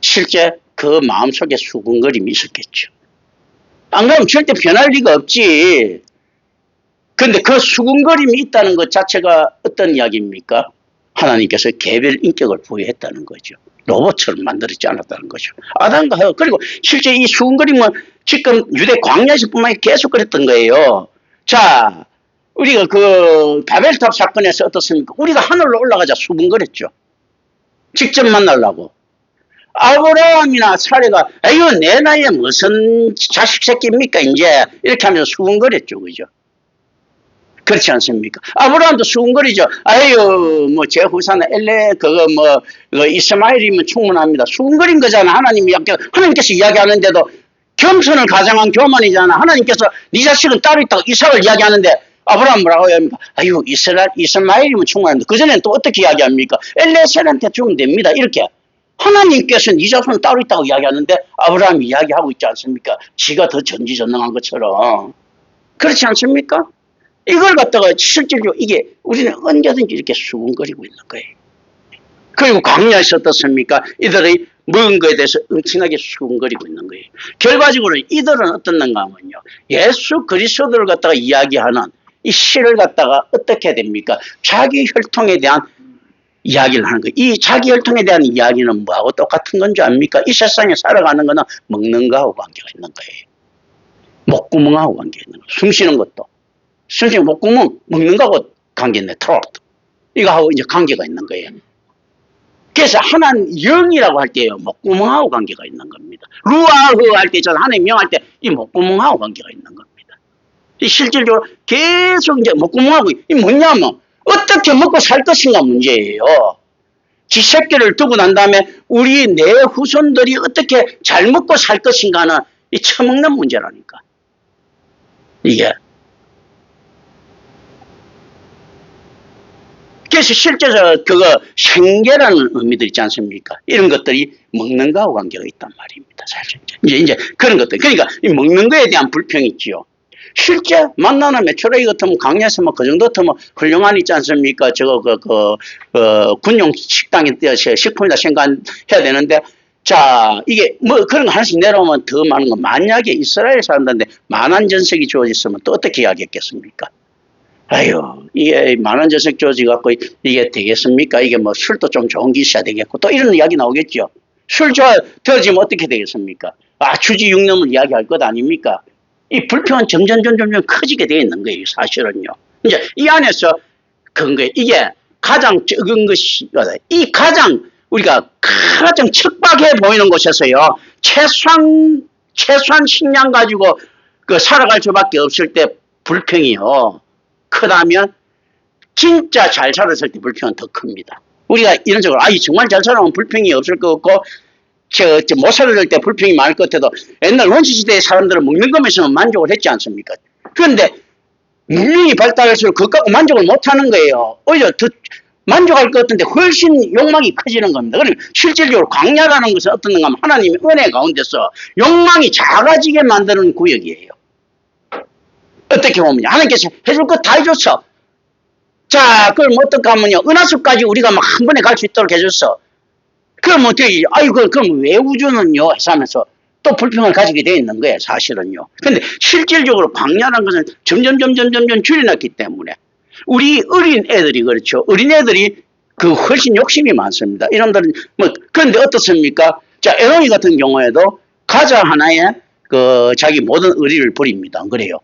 실제 그 마음속에 수군거림이 있었겠죠. 안 그러면 절대 변할 리가 없지. 근데 그 수군거림이 있다는 것 자체가 어떤 이야기입니까? 하나님께서 개별 인격을 부여했다는 거죠. 로봇처럼 만들었지 않았다는 거죠. 아담과 하와. 그리고 실제 이 수군거림은 지금 유대 광야에서뿐만 아니라 계속 그랬던 거예요. 자, 우리가 그 바벨탑 사건에서 어떻습니까? 우리가 하늘로 올라가자 수군거렸죠. 직접 만나려고. 아브라함이나 사례가 아유 내 나이에 무슨 자식 새끼입니까 이제 이렇게 하면서 수군거렸죠. 그죠? 그렇지 않습니까? 아브라함도 수군거리죠. 아유 뭐 제 후사는 이스마엘이면 충분합니다. 수군거린 거잖아. 하나님께서 이야기하는데도 겸손을 가장한 교만이잖아. 하나님께서 네 자식은 따로 있다고 이삭을 이야기하는데 아브라함 뭐라고 합니까? 아유 이스마엘이면 충분합니다. 그전에는 또 어떻게 이야기합니까? 엘레셀한테 주면 됩니다. 이렇게. 하나님께서는 네 자손은 따로 있다고 이야기하는데 아브라함이 이야기하고 있지 않습니까? 지가 더 전지전능한 것처럼. 그렇지 않습니까? 이걸 갖다가 실질적으로 이게 우리는 언제든지 이렇게 수군거리고 있는 거예요. 그리고 광야에서 어떻습니까? 이들의 먹은 거에 대해서 엄청나게 수군거리고 있는 거예요. 결과적으로 이들은 어떻는가 하면요. 예수 그리스도를 갖다가 이야기하는 이 시를 갖다가 어떻게 됩니까? 자기 혈통에 대한 이야기를 하는 거예요. 이 자기 혈통에 대한 이야기는 뭐하고 똑같은 건 줄 압니까? 이 세상에 살아가는 거는 먹는 거하고 관계가 있는 거예요. 목구멍하고 관계가 있는 거예요. 숨 쉬는 것도. 숨 쉬는 목구멍 먹는 거하고 관계 있는 거예요. 이거하고 이제 관계가 있는 거예요. 그래서 하나님 영이라고 할 때요. 목구멍하고 관계가 있는 겁니다. 루아흐 할 때 저는 하나님 영 할 때 이 목구멍하고 관계가 있는 겁니다. 이 실질적으로 계속 이제 목구멍하고 이 뭐냐면 어떻게 먹고 살 것인가 문제예요. 지 새끼를 두고 난 다음에 우리 내 후손들이 어떻게 잘 먹고 살 것인가는 이 처먹는 문제라니까. 이게. 그래서 실제로 그거 생계라는 의미들 있지 않습니까? 이런 것들이 먹는 거하고 관계가 있단 말입니다. 사실 이제 그런 것들. 그러니까 이 먹는 거에 대한 불평이 있지요. 실제 만나는 메추라기 같으면 강야에서 뭐 그 정도 같으면 훌륭한 있지 않습니까? 저거 군용 식당에 뛰어서 식품이다 생각해야 되는데, 자 이게 뭐 그런 거 하나씩 내려오면 더 많은 거. 만약에 이스라엘 사람들한테 만한 전색이 주어졌으면 또 어떻게 이야기했겠습니까? 아유, 이게 만한 전색 주어지 갖고 이게 되겠습니까? 이게 뭐 술도 좀 좋은 게 있어야 되겠고 또 이런 이야기 나오겠죠. 술 좋아지면 어떻게 되겠습니까? 아, 주지 육념을 이야기할 것 아닙니까? 이 불평은 점점 커지게 되어 있는 거예요, 사실은요. 이제 이 안에서 근거에 이게 가장 적은 것이, 이 가장 우리가 가장 척박해 보이는 곳에서요, 최소한 식량 가지고 그 살아갈 수밖에 없을 때 불평이요, 크다면 진짜 잘 살았을 때 불평은 더 큽니다. 우리가 이런 식으로, 정말 잘 살아면 불평이 없을 것 같고, 못 살아갈 때 불평이 많을 것 같아도 옛날 원시시대의 사람들은 먹는 것에서만 만족을 했지 않습니까? 그런데 문명이 발달할수록 그것 갖고 만족을 못하는 거예요. 오히려 더 만족할 것 같은데 훨씬 욕망이 커지는 겁니다. 그러니까 실질적으로 광야라는 것은 어떤 건가 하면 하나님의 은혜 가운데서 욕망이 작아지게 만드는 구역이에요. 어떻게 보면 하나님께서 해줄 것 다 해줬어. 자, 그걸 뭐 어떻게 하면요, 은하수까지 우리가 막 한 번에 갈 수 있도록 해줬어. 그럼 어떻게, 그럼 왜 우주는요? 해서 하면서 또 불평을 가지게 되어 있는 거예요, 사실은요. 근데 실질적으로 광야라는 것은 점점 줄여놨기 때문에 우리 어린 애들이 그렇죠. 어린 애들이 그 훨씬 욕심이 많습니다. 이놈들은 그런데 어떻습니까? 자, 에노이 같은 경우에도 가자 하나에 자기 모든 의리를 버립니다. 안 그래요?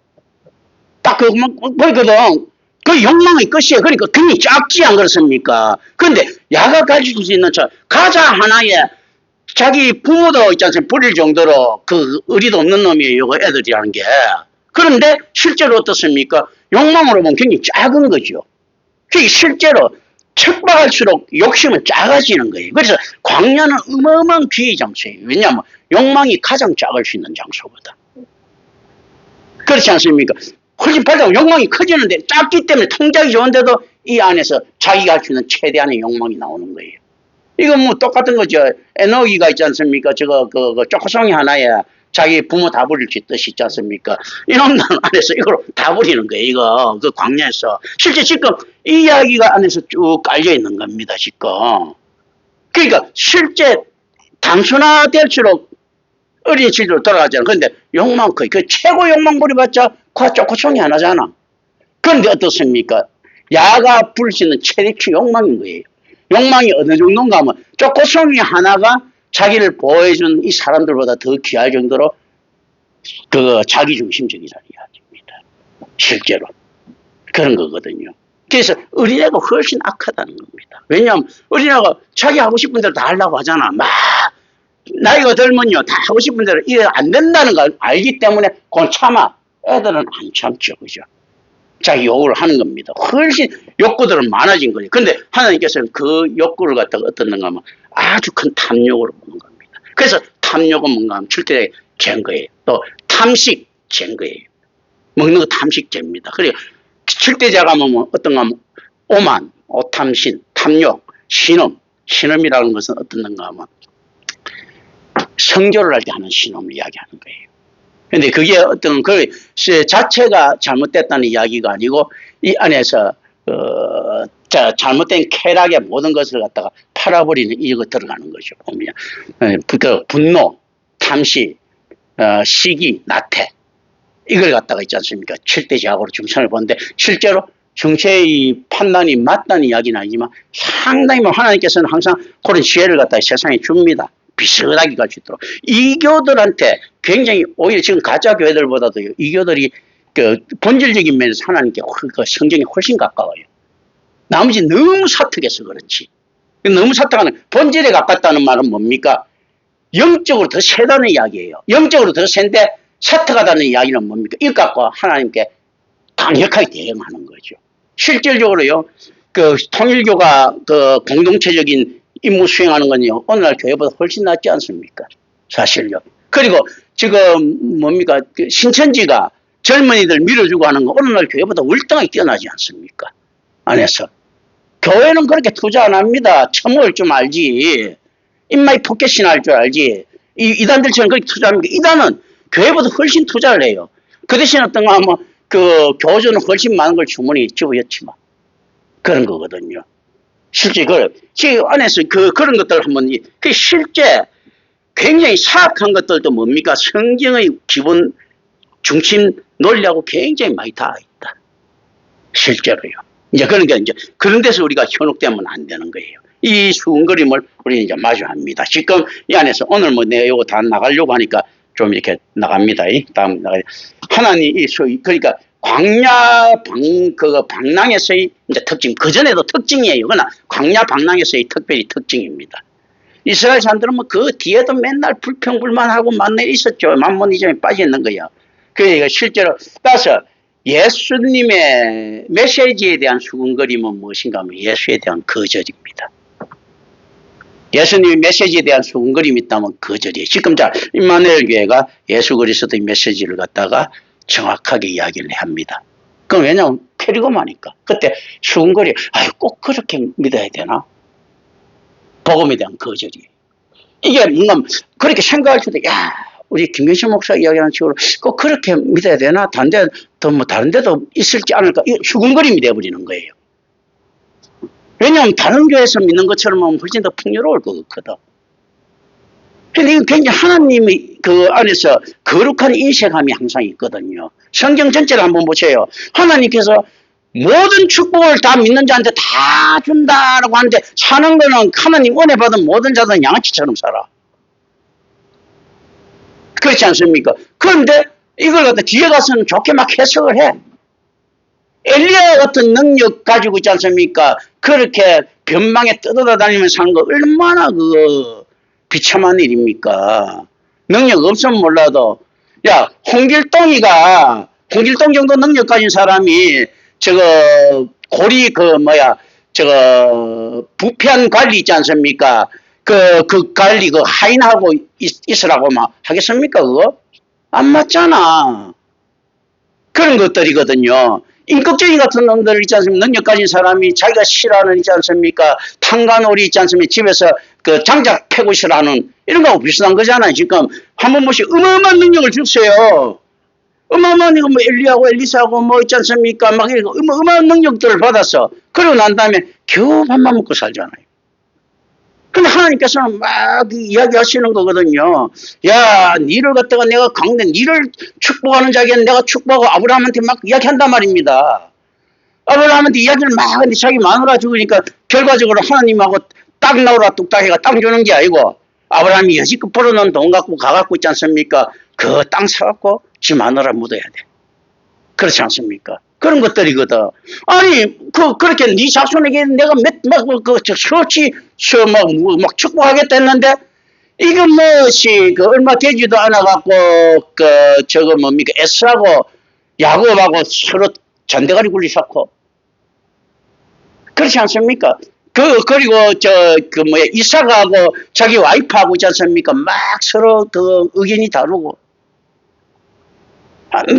딱 그것만 보이거든. 그 욕망의 끝이에요. 그러니까 굉장히 작지 안 그렇습니까? 그런데 야가 가질 수 있는 가자 하나에 자기 부모도 있지 않습니까? 버릴 정도로 그 의리도 없는 놈이에요. 그 애들이라는 게. 그런데 실제로 어떻습니까? 욕망으로 보면 굉장히 작은 거죠. 그게 실제로 척박할수록 욕심은 작아지는 거예요. 그래서 광야는 어마어마한 귀의 장소예요. 왜냐하면 욕망이 가장 작을 수 있는 장소거든. 그렇지 않습니까? 훨씬 발달하고 욕망이 커지는데 작기 때문에 통작이 좋은데도 이 안에서 자기가 할 수 있는 최대한의 욕망이 나오는 거예요. 이건 뭐 똑같은 거죠. 에노기가 있지 않습니까? 쪼코송이 하나에 자기 부모 다 버릴 뜻이 있지 않습니까? 이놈들 안에서 이걸 다 버리는 거예요. 이거 그 광야에서 실제 지금 이 이야기가 안에서 쭉 깔려 있는 겁니다. 지금. 그러니까 실제 단순화될수록 어린 시절로 돌아가잖아. 그런데 욕망 거의 그 최고 욕망 부려봤자 쪼코송이 하나잖아. 그런데 어떻습니까? 야가 부를 수 있는 최대치 욕망인 거예요. 욕망이 어느 정도인가 하면 쪼코송이 하나가 자기를 보호해준 이 사람들보다 더 귀할 정도로 자기중심적이라는 이야기입니다. 실제로. 그런 거거든요. 그래서 어린애가 훨씬 악하다는 겁니다. 왜냐하면 어린애가 자기 하고 싶은 대로 다 하려고 하잖아. 막 나이가 들면요 다 하고 싶은 대로 이래 안 된다는 걸 알기 때문에 그건 참아. 애들은 안 참죠. 그죠? 자기 욕을 하는 겁니다. 훨씬 욕구들은 많아진 거예요. 그런데 하나님께서는 그 욕구를 갖다가 어떻는가 하면 아주 큰 탐욕으로 보는 겁니다. 그래서 탐욕은 뭔가 하면 절대 죄인 거예요. 또 탐식 죄인 거예요. 먹는 거 탐식죄입니다. 그리고 7대자가 하면 어떤가 하면 오만, 오탐신, 탐욕, 신음. 신음이라는 것은 어떤가 하면 성교를 할 때 하는 신음을 이야기하는 거예요. 근데 그게 어떤 그 자체가 잘못됐다는 이야기가 아니고 이 안에서 잘못된 쾌락의 모든 것을 갖다가 팔아버리는 이거 들어가는 거죠. 보면 분노, 탐시, 시기, 나태 이걸 갖다가 있지 않습니까? 7대 제약으로 중생을 보는데 실제로 정체의 판단이 맞다는 이야기는 아니지만 상당히 하나님께서는 항상 그런 지혜를 갖다가 세상에 줍니다. 비슷하게 갈 수 있도록. 이교들한테 굉장히 오히려 지금 가짜 교회들보다도 이교들이 본질적인 면에서 하나님께 성경이 훨씬 가까워요. 나머지 너무 사특해서 그렇지. 너무 사특하는 본질에 가깝다는 말은 뭡니까? 영적으로 더 세다는 이야기예요. 영적으로 더 센데 사특하다는 이야기는 뭡니까? 이것 갖고 하나님께 강력하게 대응하는 거죠. 실질적으로요, 통일교가 공동체적인 임무 수행하는 건요, 오늘날 교회보다 훨씬 낫지 않습니까? 사실요. 그리고 지금 뭡니까? 신천지가 젊은이들 밀어주고 하는 거 오늘날 교회보다 월등하게 뛰어나지 않습니까? 안에서. 교회는 그렇게 투자 안 합니다. 처먹을 좀 알지. 인마이 포켓이나 할 줄 알지. 이단들처럼 그렇게 투자합니까? 이단은 교회보다 훨씬 투자를 해요. 그 대신 어떤 거 하면 그 교주는 훨씬 많은 걸 주머니에 집어였지만 그런 거거든요. 실제 지금 안에서 그런 것들 한번 그 실제 굉장히 사악한 것들도 뭡니까? 성경의 기본 중심 논리하고 굉장히 많이 닿아 있다. 실제로요. 이제 그러니까 이제 그런 데서 우리가 현혹되면 안 되는 거예요. 이 수근거림을 우리는 이제 마주합니다. 지금 이 안에서 오늘 뭐 내가 이거 다 나가려고 하니까 좀 이렇게 나갑니다. 다음 나가. 하나님 그러니까 광야 방랑에서의 이제 특징, 그 전에도 특징이에요. 그러나 광야 방랑에서의 특별히 특징입니다. 이스라엘 사람들은 뭐 그 뒤에도 맨날 불평불만하고 만날 있었죠. 만몬이즘에 빠져 있는 거예요. 그러니까 실제로 따라서 예수님의 메시지에 대한 수군거림은 무엇인가 하면 예수에 대한 거절입니다. 예수님의 메시지에 대한 수군거림이 있다면 거절이에요. 지금 자 임마누엘 교회가 예수 그리스도의 메시지를 갖다가 정확하게 이야기를 합니다. 그럼 왜냐하면 캐리고마니까. 그때 수군거리 꼭 그렇게 믿어야 되나? 복음에 대한 거절이에요. 이게 뭔가 그렇게 생각할 때도 우리 김경신 목사 이야기하는 식으로 꼭 그렇게 믿어야 되나? 다른 데도 있을지 않을까? 수군거림이 되어버리는 거예요. 왜냐하면 다른 교회에서 믿는 것처럼 하면 훨씬 더 풍요로울 것 같거든. 근데 이건 굉장히 하나님의 그 안에서 거룩한 인식함이 항상 있거든요. 성경 전체를 한번 보세요. 하나님께서 모든 축복을 다 믿는 자한테 다 준다라고 하는데 사는 거는 하나님 은혜 받은 모든 자들은 양아치처럼 살아. 그렇지 않습니까? 그런데 이걸 갖다 뒤에 가서는 좋게 막 해석을 해. 엘리야 같은 능력 가지고 있지 않습니까? 그렇게 변방에 떠돌아다니면서 사는 거 얼마나 비참한 일입니까? 능력 없으면 몰라도 홍길동 정도 능력 가진 사람이 고리 부편 관리 있지 않습니까? 그 관리 하인하고 있으라고 막 하겠습니까? 그거? 안 맞잖아. 그런 것들이거든요. 인격적인 같은 놈들 있지 않습니까? 능력 가진 사람이 자기가 싫어하는 있지 않습니까? 탄간오리 있지 않습니까? 집에서 장작 패고 싫어하는 이런 거하고 비슷한 거잖아요. 지금 한 번 보시 어마어마한 능력을 줬어요. 어마어마한 이거 엘리하고 엘리사하고 있지 않습니까? 막 어마어마한 능력들을 받았어. 그러고 난 다음에 겨우 밥만 먹고 살잖아요. 근데 하나님께서는 막 이야기하시는 거거든요. 니를 갖다가 내가 니를 축복하는 자에게는 내가 축복하고 아브라함한테 막 이야기한단 말입니다. 아브라함한테 이야기를 막 하는데 자기 마누라 죽으니까 결과적으로 하나님하고 딱 나오라 뚝딱해가 땅 주는 게 아니고 아브라함이 여지껏 벌어놓은 돈 갖고 가갖고 있지 않습니까? 그 땅 사갖고 지 마누라 묻어야 돼. 그렇지 않습니까? 그런 것들이거든. 아니, 그렇게 네 자손에게 내가 막 축복하겠다 했는데, 이거 얼마 되지도 않아갖고, 에스하고 야곱하고 서로 잔대가리 굴리셨고. 그렇지 않습니까? 그리고 이삭하고 자기 와이프하고 있지 않습니까? 막 서로 의견이 다르고.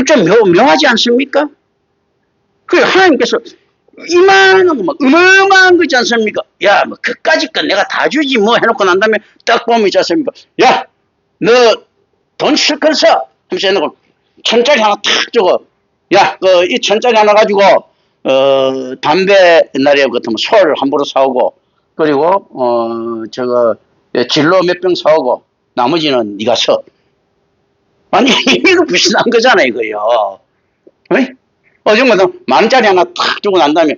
좀 묘하지 않습니까? 그래, 하나님께서 이만한 거, 어마어마한 거 있지 않습니까? 그까짓 건 내가 다 주지 해놓고 난 다음에 딱 보면 있지 않습니까? 너 돈 실컷 써! 하면서 해놓고 1,000짜리 하나 탁 주고, 이 1,000짜리 하나 가지고, 담배 옛날에 같으면 솔 함부로 사오고, 그리고, 진로 몇 병 사오고, 나머지는 네가 써. 아니, 이거 비슷한 거잖아요, 이거요. 어정거든 10,000짜리 하나 탁 주고 난 다음에,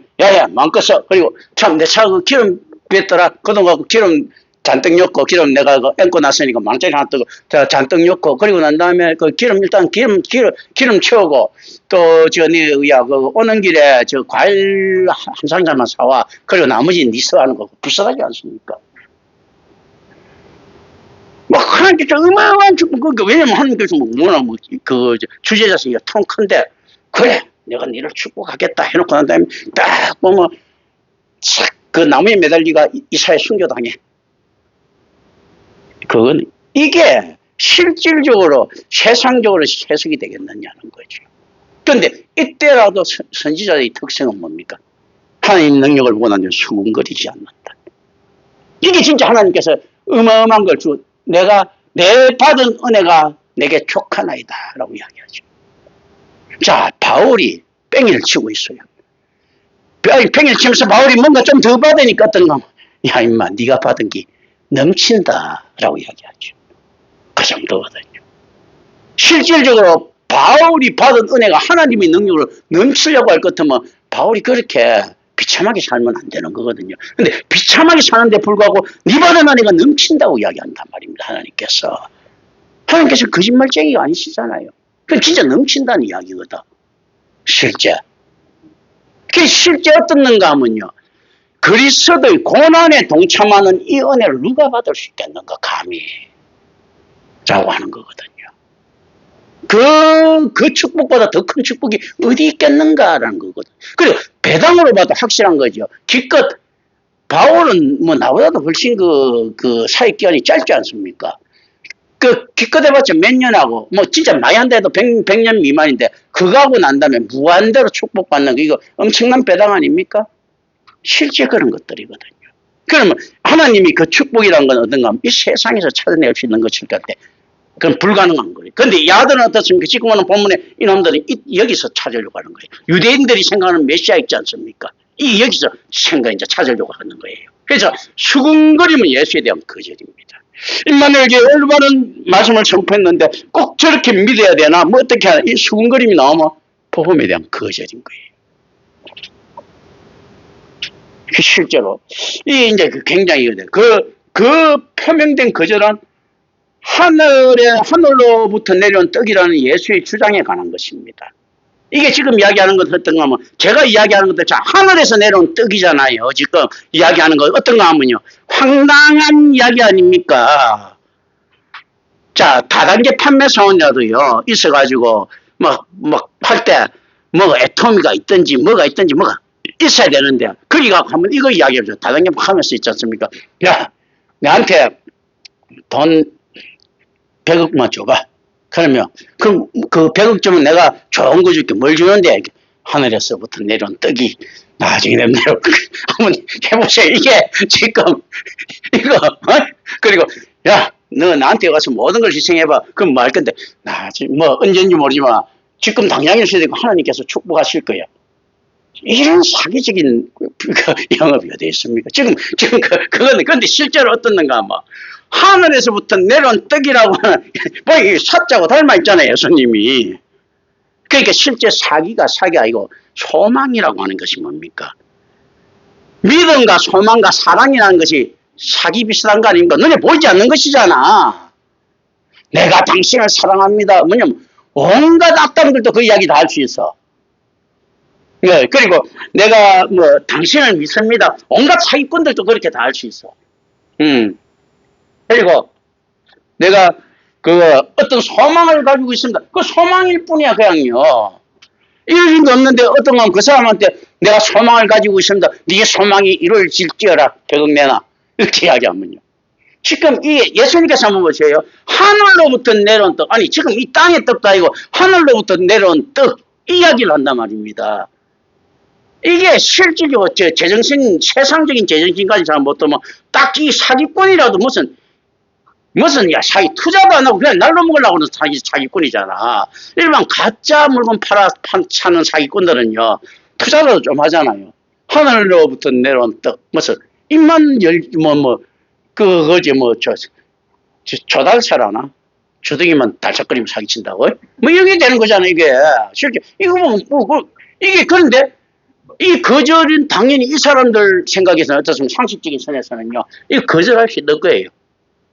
마음껏 써. 그리고 참, 내 차 기름 뺐더라. 그동 갖고 기름 잔뜩 넣고, 기름 내가 앵고 났으니까 10,000짜리 하나 뜨고, 잔뜩 넣고, 그리고 난 다음에 기름 채우고, 또, 오는 길에 과일 한 상자만 사와. 그리고 나머지는 니 써 하는 거 비슷하지 않습니까? 하나님께서 어마어마한 축복, 왜냐면 하나님께서 워낙 주제자성이 통 큰데, 그래, 내가 니를 축복하겠다 해놓고 난 다음에 딱 보면, 그 나무에 매달리가 이사야 순교당해. 이게 실질적으로, 세상적으로 해석이 되겠느냐는 거죠. 그런데 이때라도 선지자의 특성은 뭡니까? 하나님 능력을 원하는 수군거리지 않는다. 이게 진짜 하나님께서 어마어마한 걸 주고 내가 내 받은 은혜가 내게 족하나이다 라고 이야기하죠. 자, 바울이 뺑이를 치고 있어요. 뺑이를 치면서 바울이 뭔가 좀 더 받으니까 어떤 거, 야 임마 네가 받은 게 넘친다 라고 이야기하죠. 그 정도거든요. 실질적으로 바울이 받은 은혜가 하나님의 능력으로 넘치려고 할 것 같으면 바울이 그렇게 비참하게 살면 안 되는 거거든요. 근데 비참하게 사는데 불구하고 네 받은 은혜가 넘친다고 이야기한단 말입니다. 하나님께서 거짓말쟁이가 아니시잖아요. 그 진짜 넘친다는 이야기거든. 실제. 그게 실제 어떻는가 하면요. 그리스도의 고난에 동참하는 이 은혜를 누가 받을 수 있겠는가 감히 라고 하는 거거든요. 그 축복보다 더 큰 축복이 어디 있겠는가라는 거거든. 그리고 배당으로 봐도 확실한 거죠. 기껏 바울은 뭐 나보다도 훨씬 그 사역 기간이 짧지 않습니까? 기껏 해봤자 몇 년하고 뭐 진짜 많이 한다 해도 100년 미만인데 그거 하고 난 다음에 무한대로 축복받는 거 이거 엄청난 배당 아닙니까? 실제 그런 것들이거든요. 그러면 하나님이 그 축복이란 건 어떤가 하면 이 세상에서 찾아낼 수 있는 것일 것 같아. 그건 불가능한 거예요. 그런데 야들은 어떻습니까? 지금 오는 본문에 이놈들이 여기서 찾으려고 하는 거예요. 유대인들이 생각하는 메시아 있지 않습니까? 여기서 이제 찾으려고 하는 거예요. 그래서 수군거림은 예수에 대한 거절입니다. 임마누엘에게 올바른 말씀을 선포했는데 꼭 저렇게 믿어야 되나? 뭐 어떻게 하나? 이 수군거림이 나오면 복음에 대한 거절인 거예요. 실제로 이제 굉장히 그 표명된 거절은 하늘로부터 내려온 떡이라는 예수의 주장에 관한 것입니다. 이게 지금 이야기하는 것은 어떤가 하면 제가 이야기하는 것도 자 하늘에서 내려온 떡이잖아요. 지금 이야기하는 것 어떤가 하면요. 황당한 이야기 아닙니까? 자 다단계 판매 사원자도요. 있어가지고 할 때 뭐 애토미가 있든지 뭐가 있어야 되는데 그리가 하면 이거 이야기하죠. 다단계 하면서 있지 않습니까? 야 나한테 돈 100억만 줘봐. 그러면 그 100억 주면 내가 좋은 거 줄게. 뭘 주는데 하늘에서부터 내려온 떡이 나중에 내려 한번 해보세요. 이게 지금 이거 그리고 야 너 나한테 가서 모든 걸 희생해봐. 그럼 뭐 할 건데 나중에 뭐 언제인지 모르지만 지금 당장일 수도 있고 하나님께서 축복하실 거예요. 이런 사기적인 영업이 어디 있습니까? 지금 그건 근데 실제로 어떻는가 뭐 하늘에서부터 내려온 떡이라고 하는 뭐 사자고 닮아 있잖아요, 예수님이. 그러니까 실제 사기가 아니고 소망이라고 하는 것이 뭡니까? 믿음과 소망과 사랑이라는 것이 사기 비슷한 거 아닙니까? 눈에 보이지 않는 것이잖아. 내가 당신을 사랑합니다. 뭐냐면 온갖 악당들도 그 이야기 다 할 수 있어. 네, 그리고 내가 뭐 당신을 믿습니다. 온갖 사기꾼들도 그렇게 다 할 수 있어. 그리고 내가 어떤 소망을 가지고 있습니다. 그 소망일 뿐이야 그냥요. 이런 게 없는데 어떤 건 그 사람한테 내가 소망을 가지고 있습니다. 네 소망이 이루어질지어라 100억 내놔. 이렇게 이야기하면요. 지금 예수님께서 한번 보세요. 하늘로부터 내려온 떡. 아니 지금 이 땅의 떡도 아니고 하늘로부터 내려온 떡. 이야기를 한단 말입니다. 이게 실질적으로 세상적인 제정신까지 잘 못하면 딱 이 사기꾼이라도 무슨 사기 투자도 안 하고 그냥 날로 먹으려고 하는 사기꾼이잖아. 일반 가짜 물건 사는 사기꾼들은요 투자도 좀 하잖아요. 하늘로부터 내려온 떡 무슨 입만 그거지 조달사라나 주둥이만 달짝거리면 사기친다고 뭐 이게 되는 거잖아. 이게 실제 이거 이게 그런데 이 거절은 당연히 이 사람들 생각에서는 어떻습니까? 상식적인 선에서는요 이거 거절할 수 있는 거예요.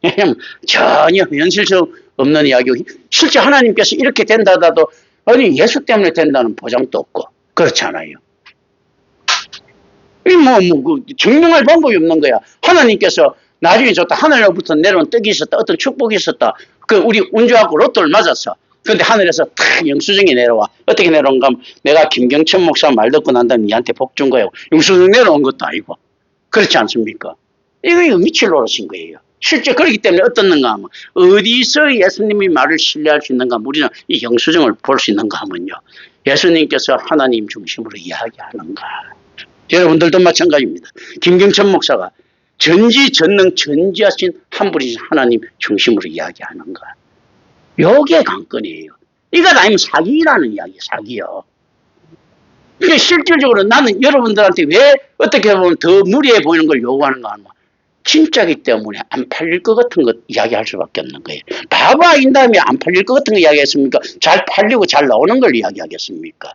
왜냐면 전혀 현실성 없는 이야기고 실제 하나님께서 이렇게 된다 하더라도 아니 예수 때문에 된다는 보장도 없고 그렇잖아요. 증명할 방법이 없는 거야. 하나님께서 나중에 좋다 하늘로부터 내려온 떡이 있었다 어떤 축복이 있었다 우리 운주하고 로또를 맞았어. 그런데 하늘에서 탁 영수증이 내려와. 어떻게 내려온가 하면 내가 김경천 목사 말 듣고 난 다음에 니한테 복 준 거예요. 영수증 내려온 것도 아니고 그렇지 않습니까? 이거 미칠 노릇인 거예요. 실제 그렇기 때문에 어떻는가 하면 어디서 예수님의 말을 신뢰할 수 있는가 하면 우리는 이 영수증을 볼 수 있는가 하면요 예수님께서 하나님 중심으로 이야기하는가 여러분들도 마찬가지입니다. 김경천 목사가 전지전능 전지하신 한 분이신 하나님 중심으로 이야기하는 거. 요게 관건이에요. 이거 아니면 사기라는 이야기예요. 사기요. 그러니까 실질적으로 나는 여러분들한테 왜 어떻게 보면 더 무리해 보이는 걸 요구하는가 하면 진짜기 때문에 안 팔릴 것 같은 것 이야기할 수밖에 없는 거예요. 바보 아닌 다음에 안 팔릴 것 같은 거 이야기했습니까? 잘 팔리고 잘 나오는 걸 이야기하겠습니까?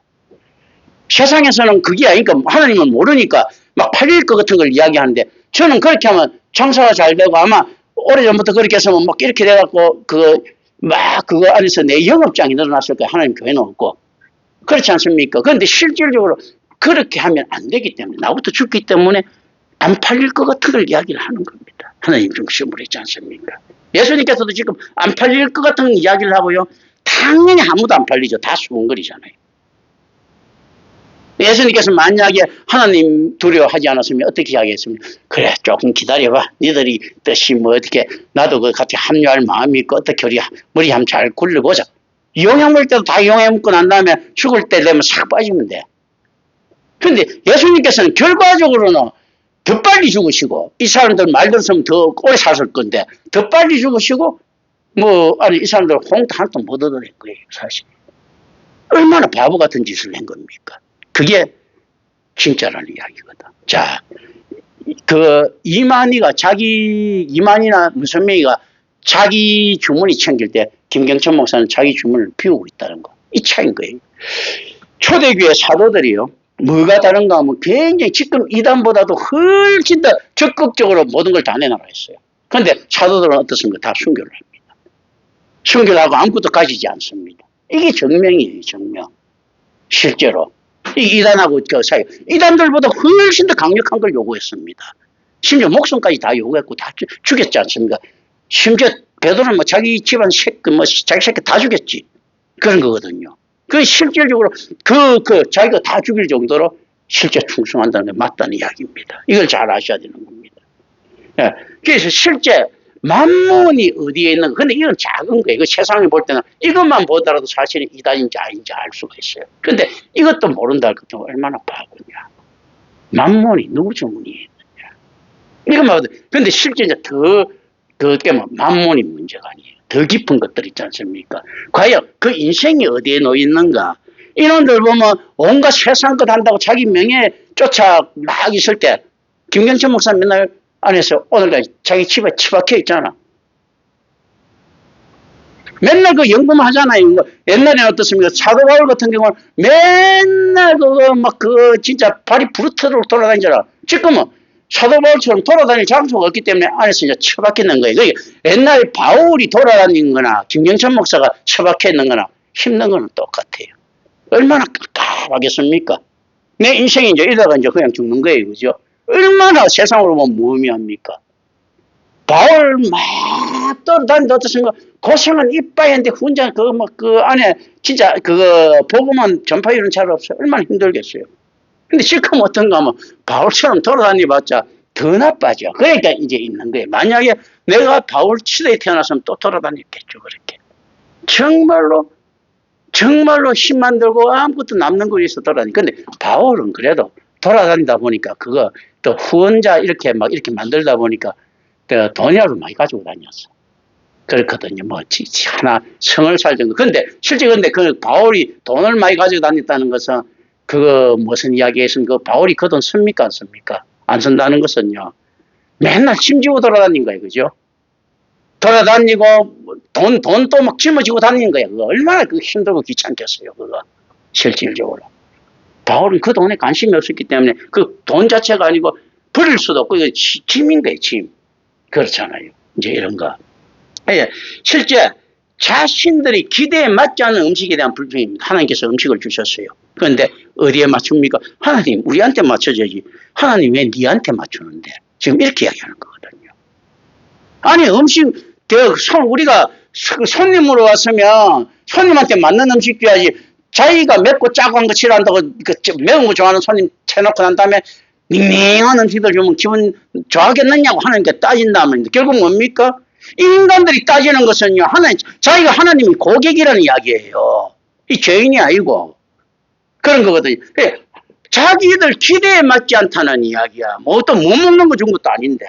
세상에서는 그게 아니까 하나님은 모르니까 막 팔릴 것 같은 걸 이야기하는데 저는 그렇게 하면 장사가 잘 되고 아마 오래전부터 그렇게 했으면 막 이렇게 돼갖고 그거 안에서 내 영업장이 늘어났을 거예요. 하나님 교회는 없고. 그렇지 않습니까? 그런데 실질적으로 그렇게 하면 안 되기 때문에 나부터 죽기 때문에 안 팔릴 것 같은 걸 이야기를 하는 겁니다. 하나님 중심으로 있지 않습니까? 예수님께서도 지금 안 팔릴 것 같은 이야기를 하고요. 당연히 아무도 안 팔리죠. 다 수군거리잖아요. 예수님께서 만약에 하나님 두려워하지 않았으면 어떻게 이야기했습니까? 그래 조금 기다려봐. 니들이 뜻이 뭐 어떻게 나도 그 같이 합류할 마음이 있고 어떻게 우리 머리 한번 잘 굴려보자. 이용해 먹을 때도 다 이용해 먹고 난 다음에 죽을 때 되면 싹 빠지면 돼. 그런데 예수님께서는 결과적으로는 더 빨리 죽으시고 이 사람들 말 들었으면 더 오래 사실 건데 더 빨리 죽으시고 이 사람들 홍도 하나도 못 얻어낸 거예요. 사실. 얼마나 바보 같은 짓을 한 겁니까? 그게 진짜라는 이야기거든. 자, 이만이나 문선명이가 자기 주머니 챙길 때 김경천 목사는 자기 주머니를 비우고 있다는 거. 이 차이인 거예요. 초대교회 사도들이요. 뭐가 다른가 하면 굉장히 지금 이단보다도 훨씬 더 적극적으로 모든 걸 다 내놔라 했어요. 그런데 사도들은 어떻습니까? 다 순교를 합니다. 순교를 하고 아무것도 가지지 않습니다. 이게 정명이에요. 정명. 실제로. 이단하고 그 사이. 이단들보다 훨씬 더 강력한 걸 요구했습니다. 심지어 목숨까지 다 요구했고 다 죽였지 않습니까? 심지어 베드로는 자기 집안 자기 새끼 다 죽였지. 그런 거거든요. 그 실질적으로 자기가 다 죽일 정도로 실제 충성한다는 게 맞다는 이야기입니다. 이걸 잘 아셔야 되는 겁니다. 예. 그래서 실제 만문이 어디에 있는 가 근데 이건 작은 거예요. 이거 세상에 볼 때는 이것만 보더라도 사실은 이단인지 아닌지 알 수가 있어요. 근데 이것도 모른다 할 것도 얼마나 바보냐. 만문이 누구 주문이 있느냐. 이것만 봐도 근데 실제 이제 그게 만문이 문제가 아니에요. 더 깊은 것들 있지 않습니까? 과연 그 인생이 어디에 놓여 있는가? 이놈들 보면 온갖 세상 것 한다고 자기 명예 쫓아 막 있을 때 김경천 목사 맨날 안에서 오늘까지 자기 집에 처박혀 있잖아. 맨날 그 연금 하잖아요. 옛날에는 어떻습니까? 사도 바울 같은 경우는 맨날 진짜 발이 부르트도록 돌아다니잖아. 지금은 사도 바울처럼 돌아다닐 장소가 없기 때문에 안에서 이제 처박혀 있는 거예요. 그게 옛날 바울이 돌아다닌 거나 김경천 목사가 처박혀 있는 거나 힘든 거는 똑같아요. 얼마나 깝깝하겠습니까? 내 인생이 이제 이러다가 이제 그냥 죽는 거예요. 그죠? 얼마나 세상으로 보면 무의미합니까? 바울 막 돌아다니다 어떻습니까? 고생은 이빠이 했는데 혼자 그 안에 진짜 복음은 전파율은 잘 없어요. 얼마나 힘들겠어요. 근데 지금 어떤가 하면 바울처럼 돌아다니봤자 더 나빠져. 그러니까 이제 있는 거예요. 만약에 내가 바울 시대에 태어났으면 또 돌아다녔겠죠. 그렇게. 정말로 힘만 들고 아무것도 남는 거 있어 돌아다니. 근데 바울은 그래도 돌아다니다 보니까 그거 또 후원자 이렇게 만들다 보니까 돈이라도 많이 가지고 다녔어. 그렇거든요. 하나 성을 살던 거. 근데 그 바울이 돈을 많이 가지고 다녔다는 것은 무슨 이야기에서는 바울이 그 돈 씁니까? 안 씁니까? 안 쓴다는 것은요. 맨날 짐지고 돌아다닌 거예요. 그죠? 돌아다니고 돈도 막 짊어지고 다니는 거예요. 그거 얼마나 힘들고 귀찮겠어요. 그거 실질적으로. 바울은 그 돈에 관심이 없었기 때문에 그 돈 자체가 아니고 버릴 수도 없고 이거 짐인 거예요. 짐. 그렇잖아요. 이제 이런 거. 예, 실제 자신들이 기대에 맞지 않는 음식에 대한 불평입니다. 하나님께서 음식을 주셨어요. 그런데 어디에 맞춥니까? 하나님 우리한테 맞춰줘야지. 하나님 왜 니한테 맞추는데? 지금 이렇게 이야기하는 거거든요. 아니 우리가 손님으로 왔으면 손님한테 맞는 음식 줘야지. 자기가 맵고 짜고 한 거 싫어한다고 매운 거 좋아하는 손님 채놓고 난 다음에 밍밍한 음식들 주면 기분 좋아하겠느냐고 하나님께 따진다면 결국 뭡니까? 이 인간들이 따지는 것은요, 자기가 하나님이 고객이라는 이야기예요. 이 죄인이 아니고. 그런 거거든요. 자기들 기대에 맞지 않다는 이야기야. 뭐 또 못 먹는 거 준 것도 아닌데.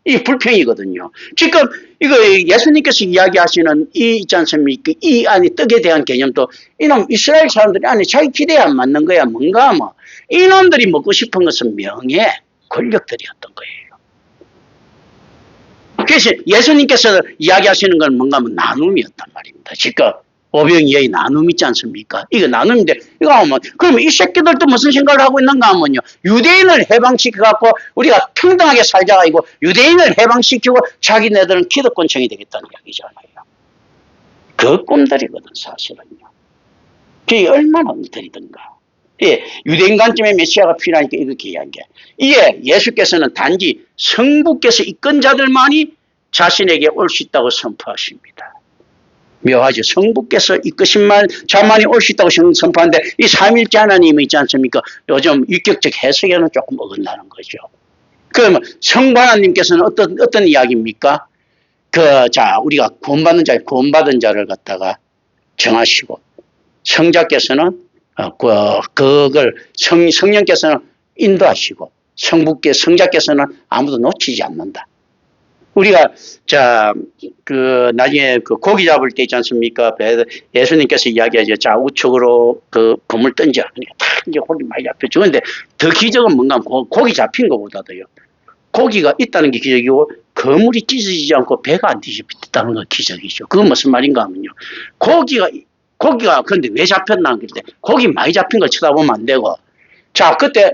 이 불평이거든요. 지금 이거 예수님께서 이야기하시는 이 있지 않습니까? 이 안에 떡에 대한 개념도 이놈 이스라엘 사람들이 아니 자기 기대에 안 맞는 거야. 뭔가 뭐 이놈들이 먹고 싶은 것은 명예, 권력들이었던 거예요. 그래서 예수님께서 이야기하시는 건 뭔가 하면 나눔이었단 말입니다. 지금 오병이어의 나눔 있지 않습니까? 이거 나눔인데 이거 하면 그러면 이 새끼들도 무슨 생각을 하고 있는가 하면요. 유대인을 해방시켜 갖고 우리가 평등하게 살자가 아니고 유대인을 해방시키고 자기네들은 기득권층이 되겠다는 이야기잖아요. 그 꿈들이거든 사실은요. 그게 얼마나 엉터리든가. 예, 유대인 관점의 메시아가 필요하니까 이렇게 이야기해. 이에 예수께서는 단지 성부께서 이끈 자들만이 자신에게 올 수 있다고 선포하십니다. 묘하죠. 성부께서 이끄신 자만이 올 수 있다고 선포하는데 이 삼일째 하나님이 있지 않습니까? 요즘 유격적 해석에는 조금 어긋나는 거죠. 그러면 성부 하나님께서는 어떤 이야기입니까? 우리가 구원받은 자를 갖다가 정하시고 성자께서는 그걸 성령께서는 인도하시고 성자께서는 아무도 놓치지 않는다. 우리가 나중에 고기 잡을 때 있지 않습니까? 예수님께서 이야기하죠. 자, 우측으로 그물 던져. 그러니까 다 이제 고기 많이 잡혔죠. 근데 더 기적은 뭔가 고기 잡힌 것보다도요. 고기가 있다는 게 기적이고 그물이 찢어지지 않고 배가 안 뒤집혔다는 건 기적이죠. 그건 무슨 말인가 하면요. 고기가 근데 왜 잡혔나 그럴 때 고기 많이 잡힌 걸 쳐다보면 안 되고 자, 그때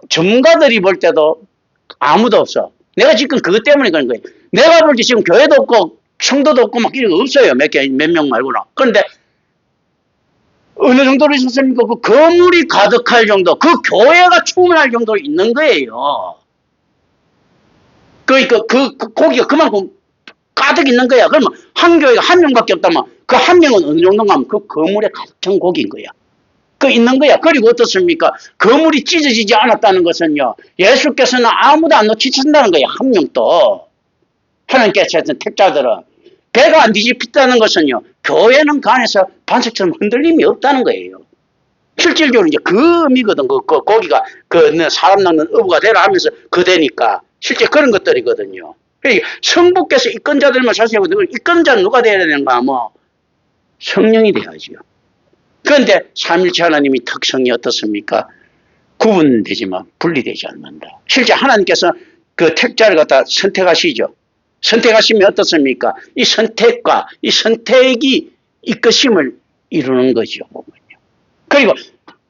전문가들이 볼 때도 아무도 없어. 내가 지금 그것 때문에 그런 거예요. 내가 볼 때 지금 교회도 없고 성도도 없고 막 이런 거 없어요. 몇 명 말고는. 그런데 어느 정도로 있었습니까? 그 건물이 가득할 정도, 그 교회가 충분할 정도로 있는 거예요. 그러니까 그 고기가 그만큼 가득 있는 거야. 그러면 한 교회가 한 명밖에 없다면 그 한 명은 어느 정도가 하면 그 건물에 가득 찬 고기인 거야. 그 있는 거야. 그리고 어떻습니까? 거물이 찢어지지 않았다는 것은요. 예수께서는 아무도 안 놓치신다는 거예요. 한 명도. 하나님께서 하신 택자들은. 배가 안 뒤집혔다는 것은요. 교회는 그 안에서 반석처럼 흔들림이 없다는 거예요. 실질적으로 이제 그 의미거든. 고기가 사람 낳는 어부가 되라 하면서 되니까. 실제 그런 것들이거든요. 그러니까 성부께서 이끈 자들만 사실하고 이끈 자는 누가 되어야 되는가 하면 성령이 돼야지요. 그런데 삼일체 하나님이 특성이 어떻습니까? 구분되지만 분리되지 않는다. 실제 하나님께서 그 택자를 갖다 선택하시죠. 선택하시면 어떻습니까? 이 선택과 이 선택이 이끄심을 이루는 거죠. 그리고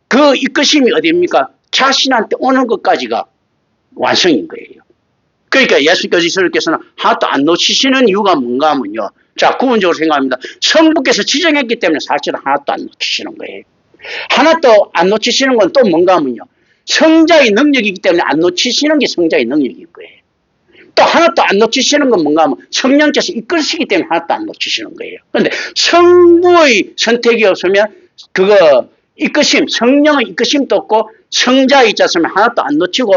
그 이끄심이 어디입니까? 자신한테 오는 것까지가 완성인 거예요. 그러니까 예수께서는 하나도 안 놓치시는 이유가 뭔가 하면요. 자, 구분적으로 생각합니다. 성부께서 지정했기 때문에 사실은 하나도 안 놓치시는 거예요. 하나도 안 놓치시는 건 또 뭔가 하면요. 성자의 능력이기 때문에 안 놓치시는 게 성자의 능력일 거예요. 또 하나도 안 놓치시는 건 뭔가 하면 성령께서 이끌시기 때문에 하나도 안 놓치시는 거예요. 그런데 성부의 선택이 없으면 성령의 이끄심도 없고 성자의 있지 않으면 하나도 안 놓치고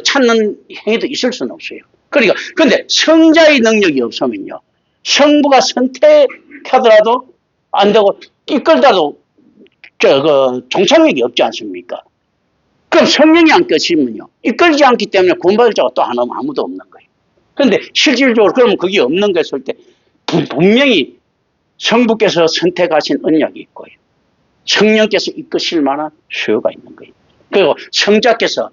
찾는 행위도 있을 수는 없어요. 그러니까, 근데 성자의 능력이 없으면요. 성부가 선택하더라도 안 되고, 이끌다도, 종착력이 없지 않습니까? 그럼 성령이 안 끄시면요. 이끌지 않기 때문에 구원받을 자가 또 안 오면 아무도 없는 거예요. 그런데 실질적으로 그러면 그게 없는 거 했을 때, 분명히 성부께서 선택하신 언약이 있고요. 성령께서 이끄실 만한 수요가 있는 거예요. 그리고 성자께서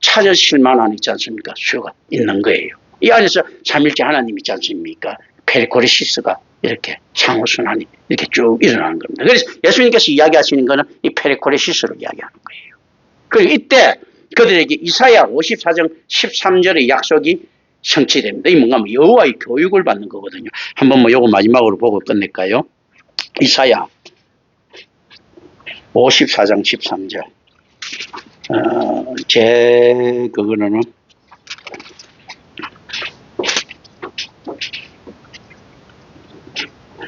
찾으실 만한 있지 않습니까? 수요가 있는 거예요. 이 안에서 삼일째 하나님 있지 않습니까? 페리코레시스가 이렇게 상호순환이 이렇게 쭉 일어나는 겁니다. 그래서 예수님께서 이야기하시는 것은 이 페리코레시스로 이야기하는 거예요. 그리고 이때 그들에게 이사야 54장 13절의 약속이 성취됩니다. 이 뭔가 여호와의 교육을 받는 거거든요. 한번 요거 마지막으로 보고 끝낼까요? 이사야 54장 13절. 그거는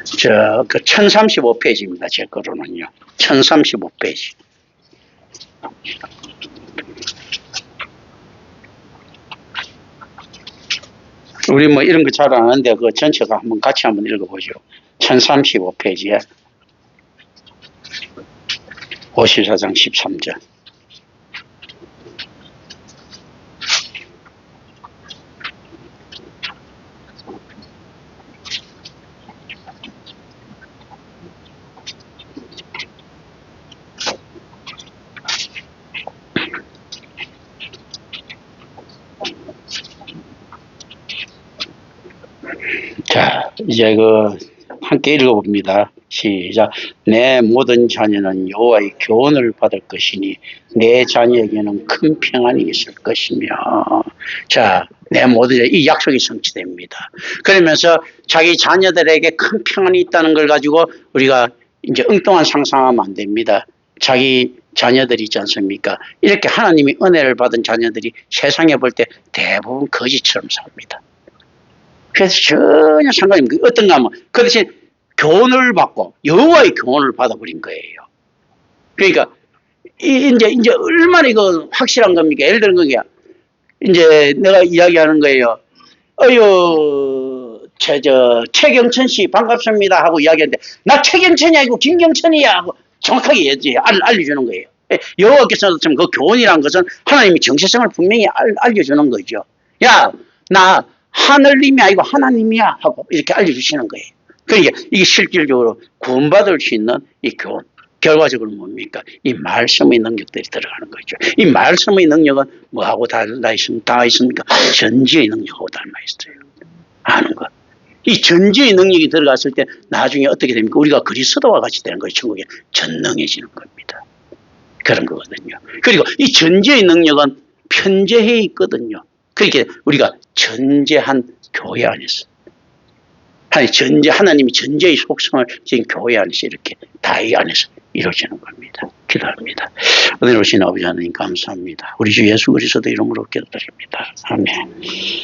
1035페이지입니다. 제 거로는요. 1035페이지. 우리 이런 거 잘 안 하는데 그 전체가 같이 한번 읽어보죠. 1035페이지에 54장 13절. 이제 함께 읽어봅니다. 시작. 내 모든 자녀는 여호와의 교훈을 받을 것이니 내 자녀에게는 큰 평안이 있을 것이며. 자, 내 모든 이 약속이 성취됩니다. 그러면서 자기 자녀들에게 큰 평안이 있다는 걸 가지고 우리가 이제 엉뚱한 상상하면 안 됩니다. 자기 자녀들이 있지 않습니까? 이렇게 하나님이 은혜를 받은 자녀들이 세상에 볼 때 대부분 거지처럼 삽니다. 그래서 전혀 상관이 없는 게 어떤가 하면 그 대신 교훈을 받고 여호와의 교훈을 받아버린 거예요. 그러니까 이제 얼마나 이거 확실한 겁니까? 예를 들은 거야. 이제 내가 이야기하는 거예요. 최경천 씨 반갑습니다 하고 이야기하는데 나 최경천이 아니고 김경천이야 하고 정확하게 알려주는 거예요. 여호와께서는 그 교훈이라는 것은 하나님이 정체성을 분명히 알려주는 거죠. 야, 나 하늘님이 아니고 하나님이야 하고 이렇게 알려주시는 거예요. 그러니까 이게 실질적으로 구원받을 수 있는 이 교훈. 결과적으로 뭡니까? 이 말씀의 능력들이 들어가는 거죠. 이 말씀의 능력은 뭐하고 다 있습니까? 전지의 능력하고 닮아 있어요. 아는 것. 이 전지의 능력이 들어갔을 때 나중에 어떻게 됩니까? 우리가 그리스도와 같이 되는 거예요. 천국에 전능해지는 겁니다. 그런 거거든요. 그리고 이 전지의 능력은 편재해 있거든요. 그러니까 우리가 전재한 교회 안에서 하나님이 전재의 속성을 지금 교회 안에서 이렇게 다이 안에서 이루어지는 겁니다. 기도합니다. 은혜로우신 아버지 하나님 감사합니다. 우리 주 예수 그리스도 이름으로 기도드립니다. 아멘.